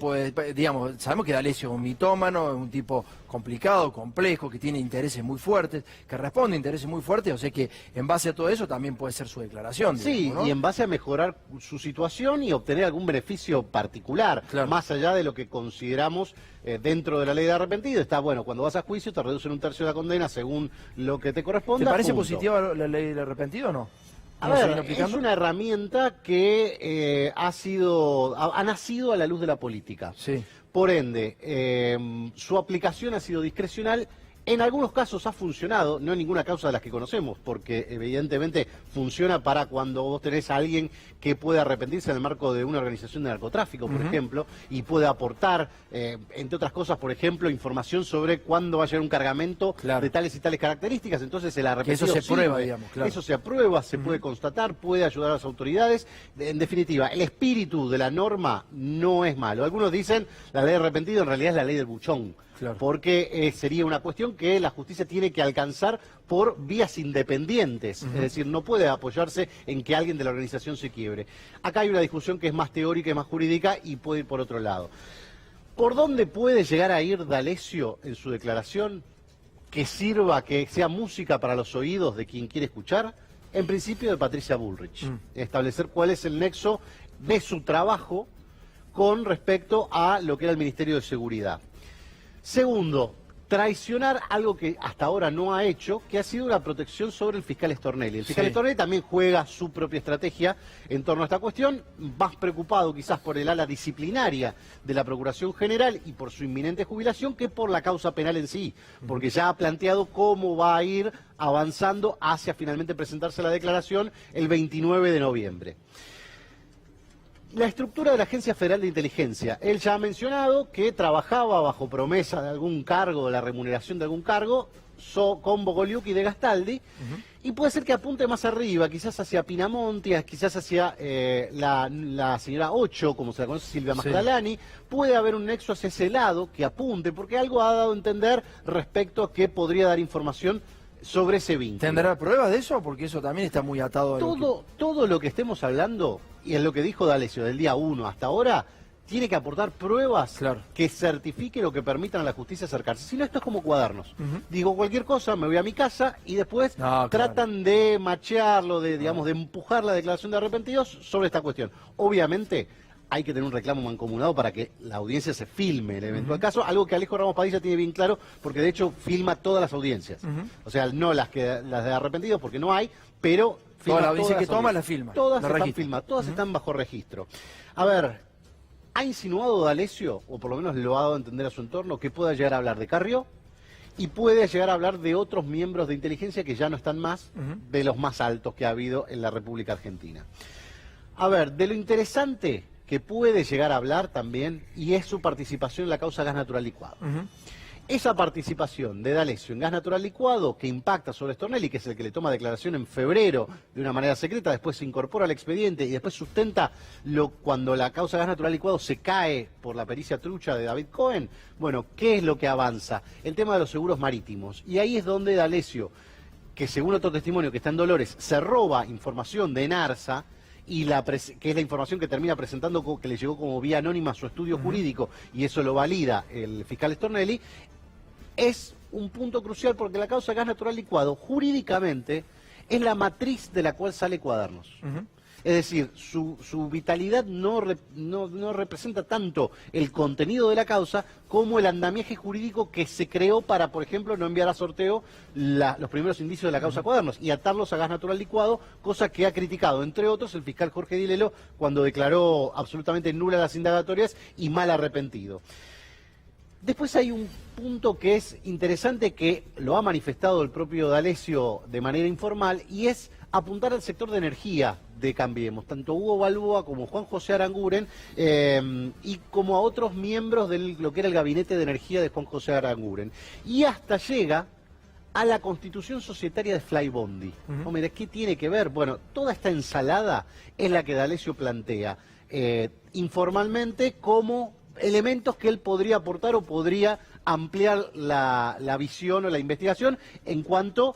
Speaker 1: Digamos, sabemos que D'Alessio es un mitómano, es un tipo complicado, complejo, que tiene intereses muy fuertes, que responde a intereses muy fuertes, o sea que en base a todo eso también puede ser su declaración.
Speaker 11: Sí,
Speaker 1: digamos, ¿no?
Speaker 11: y en base a mejorar su situación y obtener algún beneficio particular, más allá de lo que consideramos dentro de la ley de arrepentido. Está bueno, cuando vas a juicio te reducen 1/3 de la condena según lo que te corresponda.
Speaker 1: ¿Te parece
Speaker 11: punto.
Speaker 1: positiva la ley del arrepentido o no?
Speaker 11: A ver, es una herramienta que ha nacido a la luz de la política.
Speaker 1: Sí.
Speaker 11: Por ende, su aplicación ha sido discrecional. En algunos casos ha funcionado, no en ninguna causa de las que conocemos, porque evidentemente funciona para cuando vos tenés a alguien que puede arrepentirse en el marco de una organización de narcotráfico, por ejemplo, y puede aportar, entre otras cosas, por ejemplo, información sobre cuándo va a llegar un cargamento de tales y tales características. Entonces el arrepentido
Speaker 1: que eso se prueba,
Speaker 11: sirve.
Speaker 1: digamos. Claro.
Speaker 11: Eso se aprueba, se puede constatar, puede ayudar a las autoridades. En definitiva, el espíritu de la norma no es malo. Algunos dicen la ley de arrepentido en realidad es la ley del buchón. Porque sería una cuestión que la justicia tiene que alcanzar por vías independientes, es decir, no puede apoyarse en que alguien de la organización se quiebre. Acá hay una discusión que es más teórica y más jurídica y puede ir por otro lado. ¿Por dónde puede llegar a ir D'Alessio en su declaración que sirva, que sea música para los oídos de quien quiere escuchar? En principio de Patricia Bullrich, establecer cuál es el nexo de su trabajo con respecto a lo que era el Ministerio de Seguridad. Segundo, traicionar algo que hasta ahora no ha hecho, que ha sido la protección sobre el fiscal Stornelli. El fiscal Stornelli también juega su propia estrategia en torno a esta cuestión, más preocupado quizás por el ala disciplinaria de la Procuración General y por su inminente jubilación que por la causa penal en sí, porque ya ha planteado cómo va a ir avanzando hacia finalmente presentarse la declaración el 29 de noviembre. La estructura de la Agencia Federal de Inteligencia. Él ya ha mencionado que trabajaba bajo promesa de algún cargo, de la remuneración de algún cargo, con Bogoliuk y de Gastaldi, y puede ser que apunte más arriba, quizás hacia Pinamonti, quizás hacia la señora Ocho, como se la conoce, Silvia Mascalani. Puede haber un nexo hacia ese lado que apunte, porque algo ha dado a entender respecto a que podría dar información sobre ese vínculo.
Speaker 1: ¿Tendrá pruebas de eso? Porque eso también está muy atado a
Speaker 11: todo lo que estemos hablando, y es lo que dijo D'Alessio del día 1 hasta ahora, tiene que aportar pruebas que certifiquen o que permitan a la justicia acercarse. Si no, esto es como cuadernos. Digo cualquier cosa, me voy a mi casa y después tratan de machearlo, de empujar la declaración de arrepentidos sobre esta cuestión. Obviamente hay que tener un reclamo mancomunado para que la audiencia se filme el eventual caso, algo que Alejo Ramos Padilla tiene bien claro, porque de hecho filma todas las audiencias. O sea, no las de arrepentidos, porque no hay, pero filma
Speaker 1: toda la audiencia que toma la
Speaker 11: audiencias.
Speaker 1: filma.
Speaker 11: Todas están filmadas, todas están bajo registro. A ver, ¿ha insinuado D'Alessio, o por lo menos lo ha dado a entender a su entorno, que pueda llegar a hablar de Carrió? Y puede llegar a hablar de otros miembros de inteligencia que ya no están más, de los más altos que ha habido en la República Argentina. A ver, de lo interesante que puede llegar a hablar también, y es su participación en la causa gas natural licuado. Esa participación de D'Alessio en gas natural licuado, que impacta sobre Stornelli, que es el que le toma declaración en febrero de una manera secreta, después se incorpora al expediente y después sustenta cuando la causa gas natural licuado se cae por la pericia trucha de David Cohen. Bueno, ¿qué es lo que avanza? El tema de los seguros marítimos. Y ahí es donde D'Alessio, que según otro testimonio que está en Dolores, se roba información de Enarsa, que es la información que termina presentando, que le llegó como vía anónima a su estudio jurídico, y eso lo valida el fiscal Stornelli, es un punto crucial porque la causa gas natural licuado, jurídicamente, es la matriz de la cual sale Cuadernos. Es decir, su vitalidad no representa tanto el contenido de la causa como el andamiaje jurídico que se creó para, por ejemplo, no enviar a sorteo los primeros indicios de la causa Cuadernos y atarlos a gas natural licuado, cosa que ha criticado, entre otros, el fiscal Jorge Di Lello cuando declaró absolutamente nulas las indagatorias y mal arrepentido. Después hay un punto que es interesante, que lo ha manifestado el propio D'Alessio de manera informal, y es apuntar al sector de energía de Cambiemos, tanto Hugo Balboa como Juan José Aranguren, y como a otros miembros de lo que era el gabinete de energía de Juan José Aranguren. Y hasta llega a la constitución societaria de Flybondi. Hombre, ¿qué tiene que ver? Bueno, toda esta ensalada es la que D'Alessio plantea informalmente como elementos que él podría aportar o podría ampliar la visión o la investigación en cuanto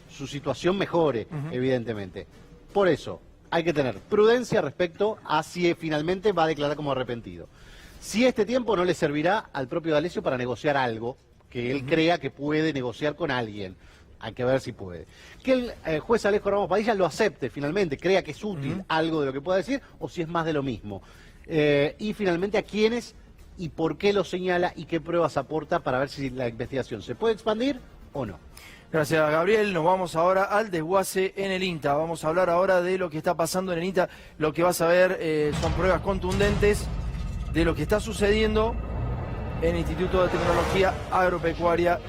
Speaker 11: su situación mejore, evidentemente. Por eso, hay que tener prudencia respecto a si finalmente va a declarar como arrepentido. Si este tiempo no le servirá al propio D'Alessio para negociar algo que él crea que puede negociar con alguien. Hay que ver si puede. Que el juez Alejo Ramos Padilla lo acepte finalmente, crea que es útil algo de lo que pueda decir, o si es más de lo mismo. Y finalmente a quiénes y por qué lo señala y qué pruebas aporta para ver si la investigación se puede expandir o no.
Speaker 1: Gracias, Gabriel. Nos vamos ahora al desguace en el INTA. Vamos a hablar ahora de lo que está pasando en el INTA. Lo que vas a ver son pruebas contundentes de lo que está sucediendo en el Instituto de Tecnología Agropecuaria.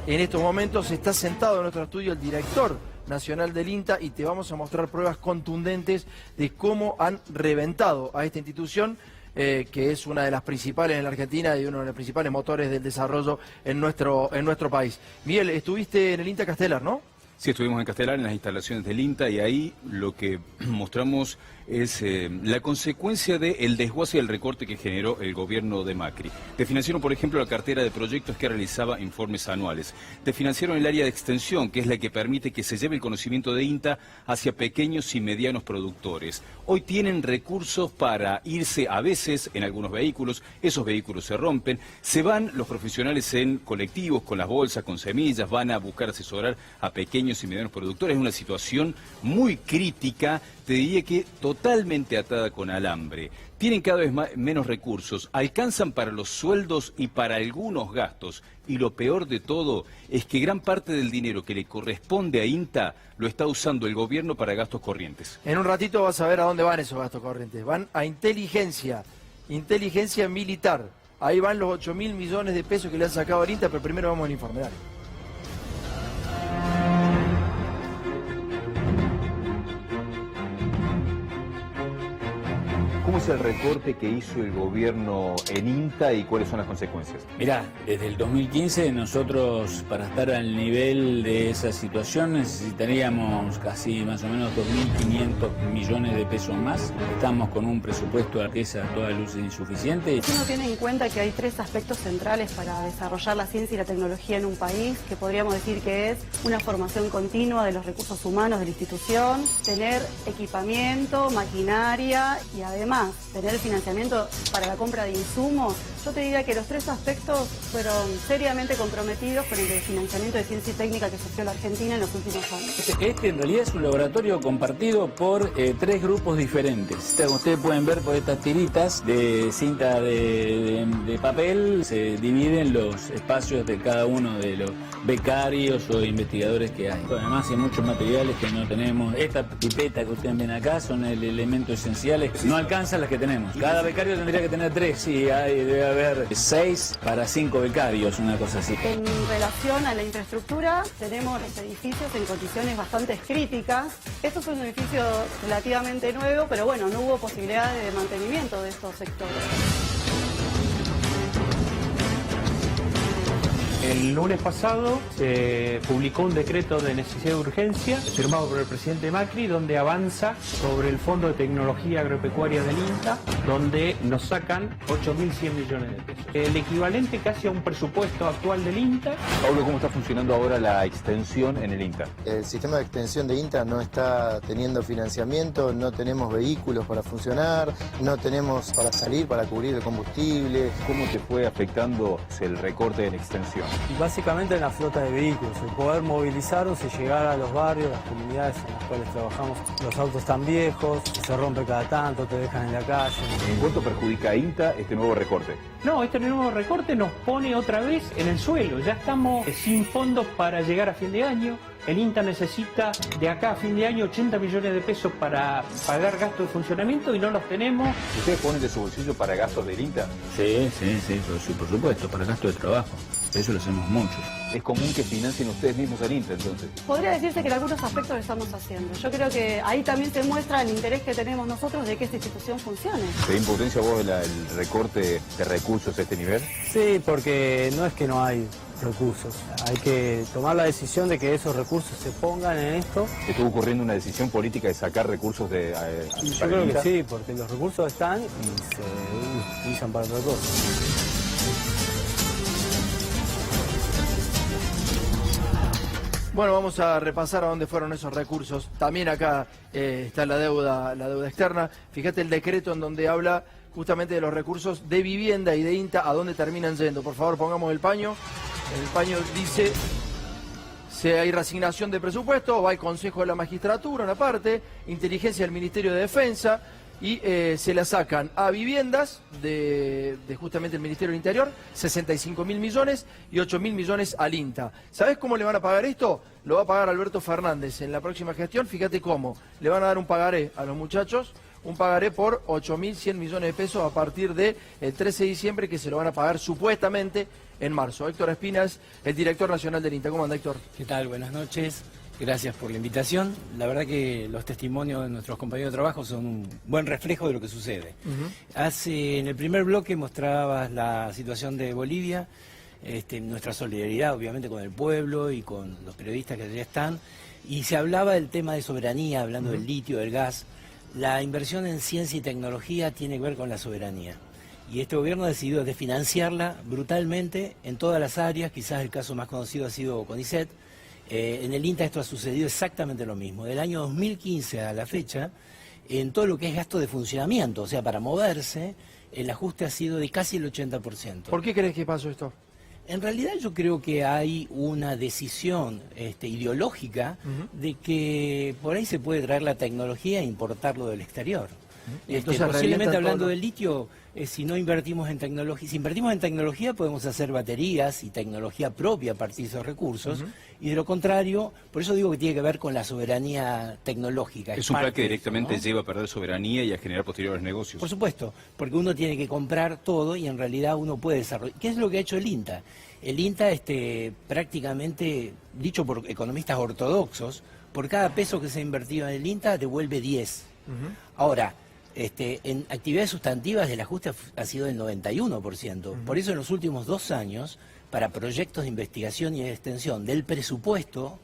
Speaker 1: En estos momentos está sentado en nuestro estudio el director nacional del INTA y te vamos a mostrar pruebas contundentes de cómo han reventado a esta institución, que es una de las principales en la Argentina y uno de los principales motores del desarrollo en nuestro país. Miguel, estuviste en el INTA Castelar, ¿no?
Speaker 12: Sí, estuvimos en Castelar, en las instalaciones del INTA, y ahí lo que mostramos es la consecuencia del desguace y el recorte que generó el gobierno de Macri. Desfinanciaron, por ejemplo, la cartera de proyectos que realizaba informes anuales. Desfinanciaron el área de extensión, que es la que permite que se lleve el conocimiento de INTA hacia pequeños y medianos productores. Hoy tienen recursos para irse a veces en algunos vehículos, esos vehículos se rompen, se van los profesionales en colectivos, con las bolsas, con semillas, van a buscar asesorar a pequeños y medianos productores. Es una situación muy crítica, te diría que totalmente atada con alambre. Tienen cada vez menos recursos, alcanzan para los sueldos y para algunos gastos. Y lo peor de todo es que gran parte del dinero que le corresponde a INTA lo está usando el gobierno para gastos corrientes.
Speaker 1: En un ratito vas a ver a dónde van esos gastos corrientes. Van a inteligencia militar. Ahí van los 8.000 millones de pesos que le han sacado al INTA, pero primero vamos al informe. Dale.
Speaker 18: ¿Cómo es el recorte que hizo el gobierno en INTA y cuáles son las consecuencias?
Speaker 19: Mirá, desde el 2015 nosotros para estar al nivel de esa situación necesitaríamos casi más o menos 2.500 millones de pesos más. Estamos con un presupuesto que es a toda luz insuficiente.
Speaker 20: Si uno tiene en cuenta que hay tres aspectos centrales para desarrollar la ciencia y la tecnología en un país, que podríamos decir que es una formación continua de los recursos humanos de la institución, tener equipamiento, maquinaria y además tener financiamiento para la compra de insumos, yo te diría que los tres aspectos fueron seriamente comprometidos por el financiamiento de ciencia y técnica que sufrió la Argentina en los últimos años.
Speaker 19: Este en realidad es un laboratorio compartido por tres grupos diferentes. Ustedes pueden ver por estas tiritas de cinta de papel, se dividen los espacios de cada uno de los becarios o investigadores que hay. Además hay muchos materiales que no tenemos. Esta pipeta que ustedes ven acá son el elemento esencial. No alcanzan las que tenemos. Cada becario tendría que tener 3. Sí, debe haber 6 para 5 becarios, una cosa así.
Speaker 20: En relación a la infraestructura, tenemos los edificios en condiciones bastante críticas. Esto es un edificio relativamente nuevo, pero bueno, no hubo posibilidad de mantenimiento de estos sectores.
Speaker 16: El lunes pasado se publicó un decreto de necesidad de urgencia firmado por el presidente Macri, donde avanza sobre el Fondo de Tecnología Agropecuaria del INTA, donde nos sacan 8.100 millones de pesos. El equivalente casi a un presupuesto actual del INTA.
Speaker 18: Pablo, ¿cómo está funcionando ahora la extensión en el INTA?
Speaker 21: El sistema de extensión de INTA no está teniendo financiamiento, no tenemos vehículos para funcionar, no tenemos para salir, para cubrir el combustible.
Speaker 18: ¿Cómo te fue afectando el recorte en extensión?
Speaker 22: Básicamente en la flota de vehículos, el poder movilizarnos y llegar a los barrios, las comunidades en las cuales trabajamos. Los autos están viejos, se rompe cada tanto, te dejan en la calle.
Speaker 18: ¿En cuánto perjudica a INTA este nuevo recorte?
Speaker 16: No, este nuevo recorte nos pone otra vez en el suelo. Ya estamos sin fondos para llegar a fin de año. El INTA necesita de acá a fin de año 80 millones de pesos para pagar gastos de funcionamiento y no los tenemos.
Speaker 18: ¿Ustedes ponen de su bolsillo para gastos del INTA?
Speaker 19: Sí, por supuesto, para gastos de trabajo. Eso lo hacemos muchos.
Speaker 18: ¿Es común que financien ustedes mismos al INTA entonces?
Speaker 20: Podría decirse que en algunos aspectos lo estamos haciendo. Yo creo que ahí también se muestra el interés que tenemos nosotros de que esta institución funcione.
Speaker 18: ¿Te impotencia vos el recorte de recursos a este nivel?
Speaker 22: Sí, porque no es que no hay recursos. Hay que tomar la decisión de que esos recursos se pongan en esto.
Speaker 18: ¿Estuvo ocurriendo una decisión política de sacar recursos de
Speaker 22: Yo creo que sí, porque los recursos están y se utilizan para otra cosa.
Speaker 1: Bueno, vamos a repasar a dónde fueron esos recursos. También acá está la deuda externa. Fíjate el decreto en donde habla justamente de los recursos de vivienda y de INTA, a dónde terminan yendo. Por favor, pongamos el paño. El paño dice, si hay reasignación de presupuesto, va al Consejo de la Magistratura, una parte, inteligencia del Ministerio de Defensa, y se la sacan a viviendas de justamente el Ministerio del Interior, 65.000 millones y 8.000 millones al INTA. ¿Sabés cómo le van a pagar esto? Lo va a pagar Alberto Fernández en la próxima gestión. Fíjate cómo. Le van a dar un pagaré a los muchachos, un pagaré por 8.100 millones de pesos a partir del 13 de diciembre, que se lo van a pagar supuestamente en marzo. Héctor Espinas, el director nacional del INTA. ¿Cómo anda, Héctor?
Speaker 2: ¿Qué tal? Buenas noches. Gracias por la invitación. La verdad que los testimonios de nuestros compañeros de trabajo son un buen reflejo de lo que sucede. En el primer bloque mostrabas la situación de Bolivia, nuestra solidaridad obviamente con el pueblo y con los periodistas que allá están, y se hablaba del tema de soberanía, hablando del litio, del gas. La inversión en ciencia y tecnología tiene que ver con la soberanía. Y este gobierno ha decidido desfinanciarla brutalmente en todas las áreas. Quizás el caso más conocido ha sido CONICET. En el INTA esto ha sucedido exactamente lo mismo. Del año 2015 a la fecha, en todo lo que es gasto de funcionamiento, o sea, para moverse, el ajuste ha sido de casi el 80%.
Speaker 1: ¿Por qué crees que pasó esto?
Speaker 2: En realidad yo creo que hay una decisión ideológica de que por ahí se puede traer la tecnología e importarlo del exterior. Posiblemente hablando del litio, si no invertimos en tecnología, si invertimos en tecnología podemos hacer baterías y tecnología propia a partir de esos recursos, y de lo contrario, por eso digo que tiene que ver con la soberanía tecnológica.
Speaker 12: Es un plan que directamente lleva a perder soberanía y a generar posteriores negocios.
Speaker 2: Por supuesto, porque uno tiene que comprar todo y en realidad uno puede desarrollar. ¿Qué es lo que ha hecho el INTA? El INTA, prácticamente, dicho por economistas ortodoxos, por cada peso que se ha invertido en el INTA devuelve 10. Ahora, en actividades sustantivas el ajuste ha sido del 91%. Por eso en los últimos 2 años, para proyectos de investigación y de extensión del presupuesto,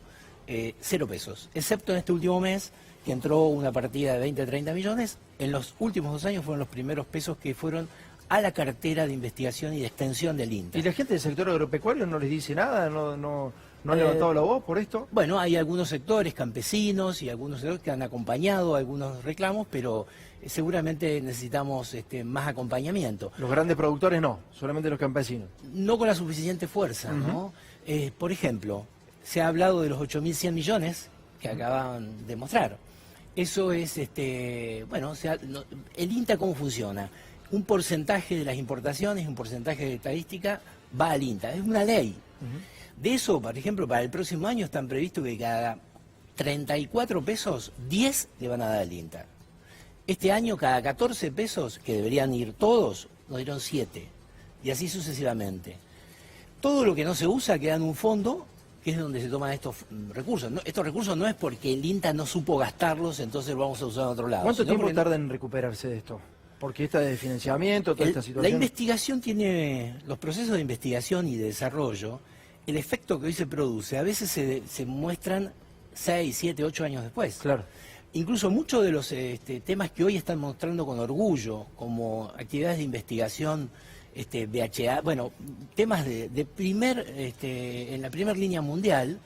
Speaker 2: 0 pesos. Excepto en este último mes, que entró una partida de 20-30 millones. En los últimos 2 años fueron los primeros pesos que fueron a la cartera de investigación y de extensión del INTA.
Speaker 1: ¿Y la gente del sector agropecuario no les dice nada? ¿No han levantado la voz por esto?
Speaker 2: Bueno, hay algunos sectores campesinos y algunos sectores que han acompañado algunos reclamos, pero seguramente necesitamos más acompañamiento.
Speaker 1: Los grandes productores no, solamente los campesinos.
Speaker 2: No con la suficiente fuerza, ¿no? Por ejemplo, se ha hablado de los 8.100 millones que acaban de mostrar. Eso es, bueno, el INTA, ¿cómo funciona? Un porcentaje de las importaciones, un porcentaje de estadística va al INTA, es una ley. De eso, por ejemplo, para el próximo año están previstos que cada 34 pesos, 10 le van a dar al INTA. Este año, cada 14 pesos, que deberían ir todos, nos dieron 7. Y así sucesivamente. Todo lo que no se usa queda en un fondo, que es donde se toman estos recursos. Estos recursos no es porque el INTA no supo gastarlos, entonces lo vamos a usar en otro lado.
Speaker 1: ¿Cuánto tiempo tarda en recuperarse de esto? Porque esta de financiamiento, toda esta situación...
Speaker 2: La investigación tiene, los procesos de investigación y de desarrollo, el efecto que hoy se produce, a veces se muestran 6, 7, 8 años después.
Speaker 1: Claro.
Speaker 2: Incluso muchos de los temas que hoy están mostrando con orgullo, como actividades de investigación, BHA, bueno, temas en la primera línea mundial,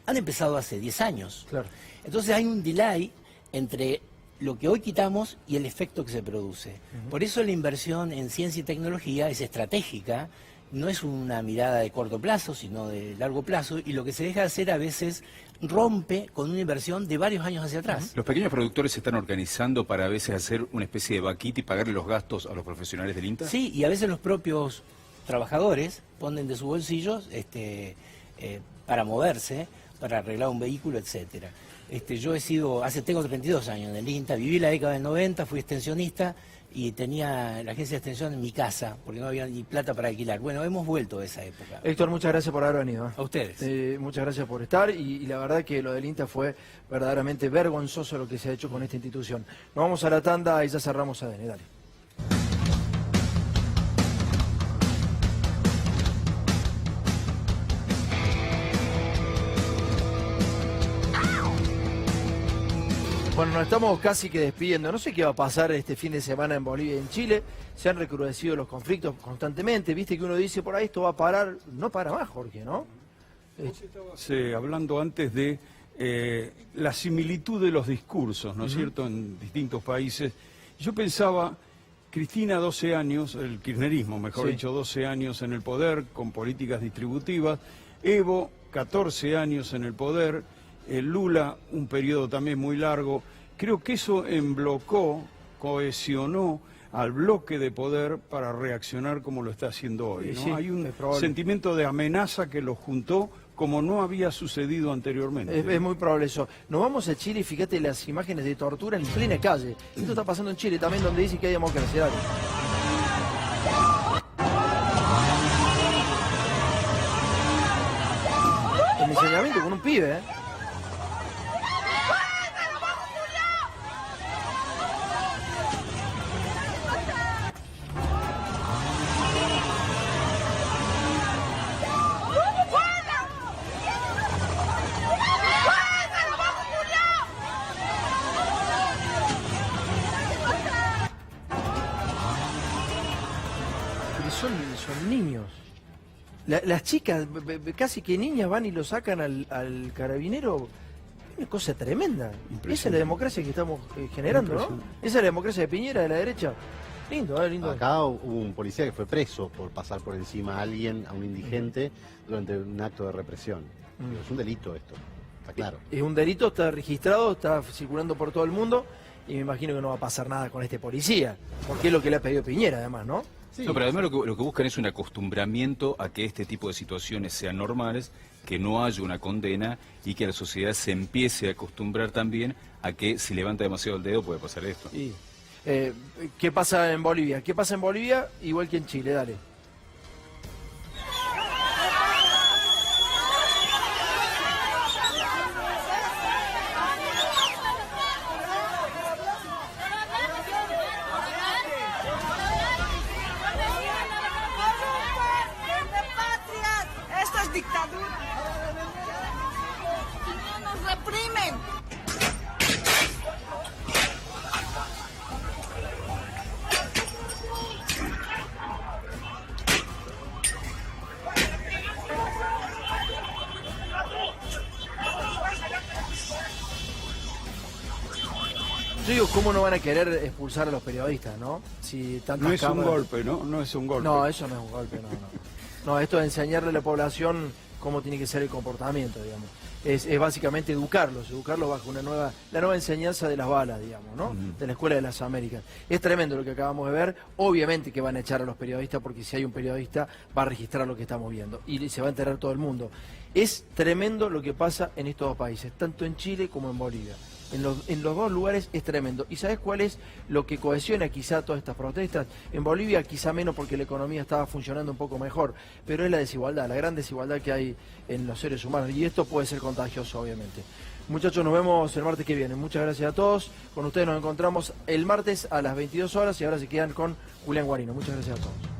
Speaker 2: han empezado hace 10 años.
Speaker 1: Claro.
Speaker 2: Entonces hay un delay entre lo que hoy quitamos y el efecto que se produce. Por eso la inversión en ciencia y tecnología es estratégica, no es una mirada de corto plazo, sino de largo plazo, y lo que se deja de hacer a veces rompe con una inversión de varios años hacia atrás.
Speaker 12: ¿Los pequeños productores se están organizando para a veces hacer una especie de vaquita y pagarle los gastos a los profesionales del INTA?
Speaker 2: Sí, y a veces los propios trabajadores ponen de sus bolsillos para moverse, para arreglar un vehículo, etcétera. Tengo 32 años en el INTA, viví la década del 90, fui extensionista y tenía la agencia de extensión en mi casa, porque no había ni plata para alquilar. Bueno, hemos vuelto de esa época.
Speaker 1: Héctor, muchas gracias por haber venido.
Speaker 2: A ustedes.
Speaker 1: Muchas gracias por estar y la verdad que lo del INTA fue verdaderamente vergonzoso lo que se ha hecho con esta institución. Nos vamos a la tanda y ya cerramos ADN, dale. Bueno, nos estamos casi que despidiendo. No sé qué va a pasar este fin de semana en Bolivia y en Chile. Se han recrudecido los conflictos constantemente. Viste que uno dice por ahí esto va a parar. No para más, Jorge, ¿no?
Speaker 10: Hablando antes de la similitud de los discursos, ¿no es cierto?, en distintos países. Yo pensaba, Cristina 12 años, el kirchnerismo, mejor dicho, 12 años en el poder, con políticas distributivas, Evo 14 años en el poder, Lula un periodo también muy largo. Creo que eso emblocó, cohesionó al bloque de poder para reaccionar como lo está haciendo hoy, ¿no? Hay un sentimiento de amenaza que los juntó como no había sucedido anteriormente.
Speaker 1: Es muy probable eso. Nos vamos a Chile y fíjate las imágenes de tortura en plena calle. Esto está pasando en Chile también, donde dice que hay democracia. Dale. El enseñamiento con un pibe, ¿eh? Son niños. Las chicas, casi que niñas, van y lo sacan al carabinero. Una cosa tremenda. Esa es la democracia que estamos generando, ¿no? Esa es la democracia de Piñera, de la derecha. Lindo, lindo.
Speaker 11: Acá hubo un policía que fue preso por pasar por encima a alguien, a un indigente, durante un acto de represión. Es un delito esto, está claro.
Speaker 1: Es un delito, está registrado, está circulando por todo el mundo, y me imagino que no va a pasar nada con este policía, porque es lo que le ha pedido Piñera, además, ¿no?
Speaker 12: Sí, no, pero además lo que buscan es un acostumbramiento a que este tipo de situaciones sean normales, que no haya una condena y que la sociedad se empiece a acostumbrar también a que si levanta demasiado el dedo puede pasar esto.
Speaker 1: Sí. ¿Qué pasa en Bolivia? ¿Qué pasa en Bolivia? Igual que en Chile, dale. Yo digo, ¿cómo no van a querer expulsar a los periodistas, no? Si tantas
Speaker 10: no es
Speaker 1: cámaras...
Speaker 10: un golpe, ¿no? No es un golpe.
Speaker 1: No, eso no es un golpe, no. No, esto es enseñarle a la población cómo tiene que ser el comportamiento, digamos. Es básicamente educarlos bajo la nueva enseñanza de las balas, digamos, ¿no? De la Escuela de las Américas. Es tremendo lo que acabamos de ver. Obviamente que van a echar a los periodistas, porque si hay un periodista va a registrar lo que estamos viendo y se va a enterar todo el mundo. Es tremendo lo que pasa en estos dos países, tanto en Chile como en Bolivia. En los dos lugares es tremendo. ¿Y sabes cuál es lo que cohesiona quizá todas estas protestas? En Bolivia quizá menos porque la economía estaba funcionando un poco mejor, pero es la desigualdad, la gran desigualdad que hay en los seres humanos. Y esto puede ser contagioso, obviamente. Muchachos, nos vemos el martes que viene. Muchas gracias a todos. Con ustedes nos encontramos el martes a las 22 horas y ahora se quedan con Julián Guarino. Muchas gracias a todos.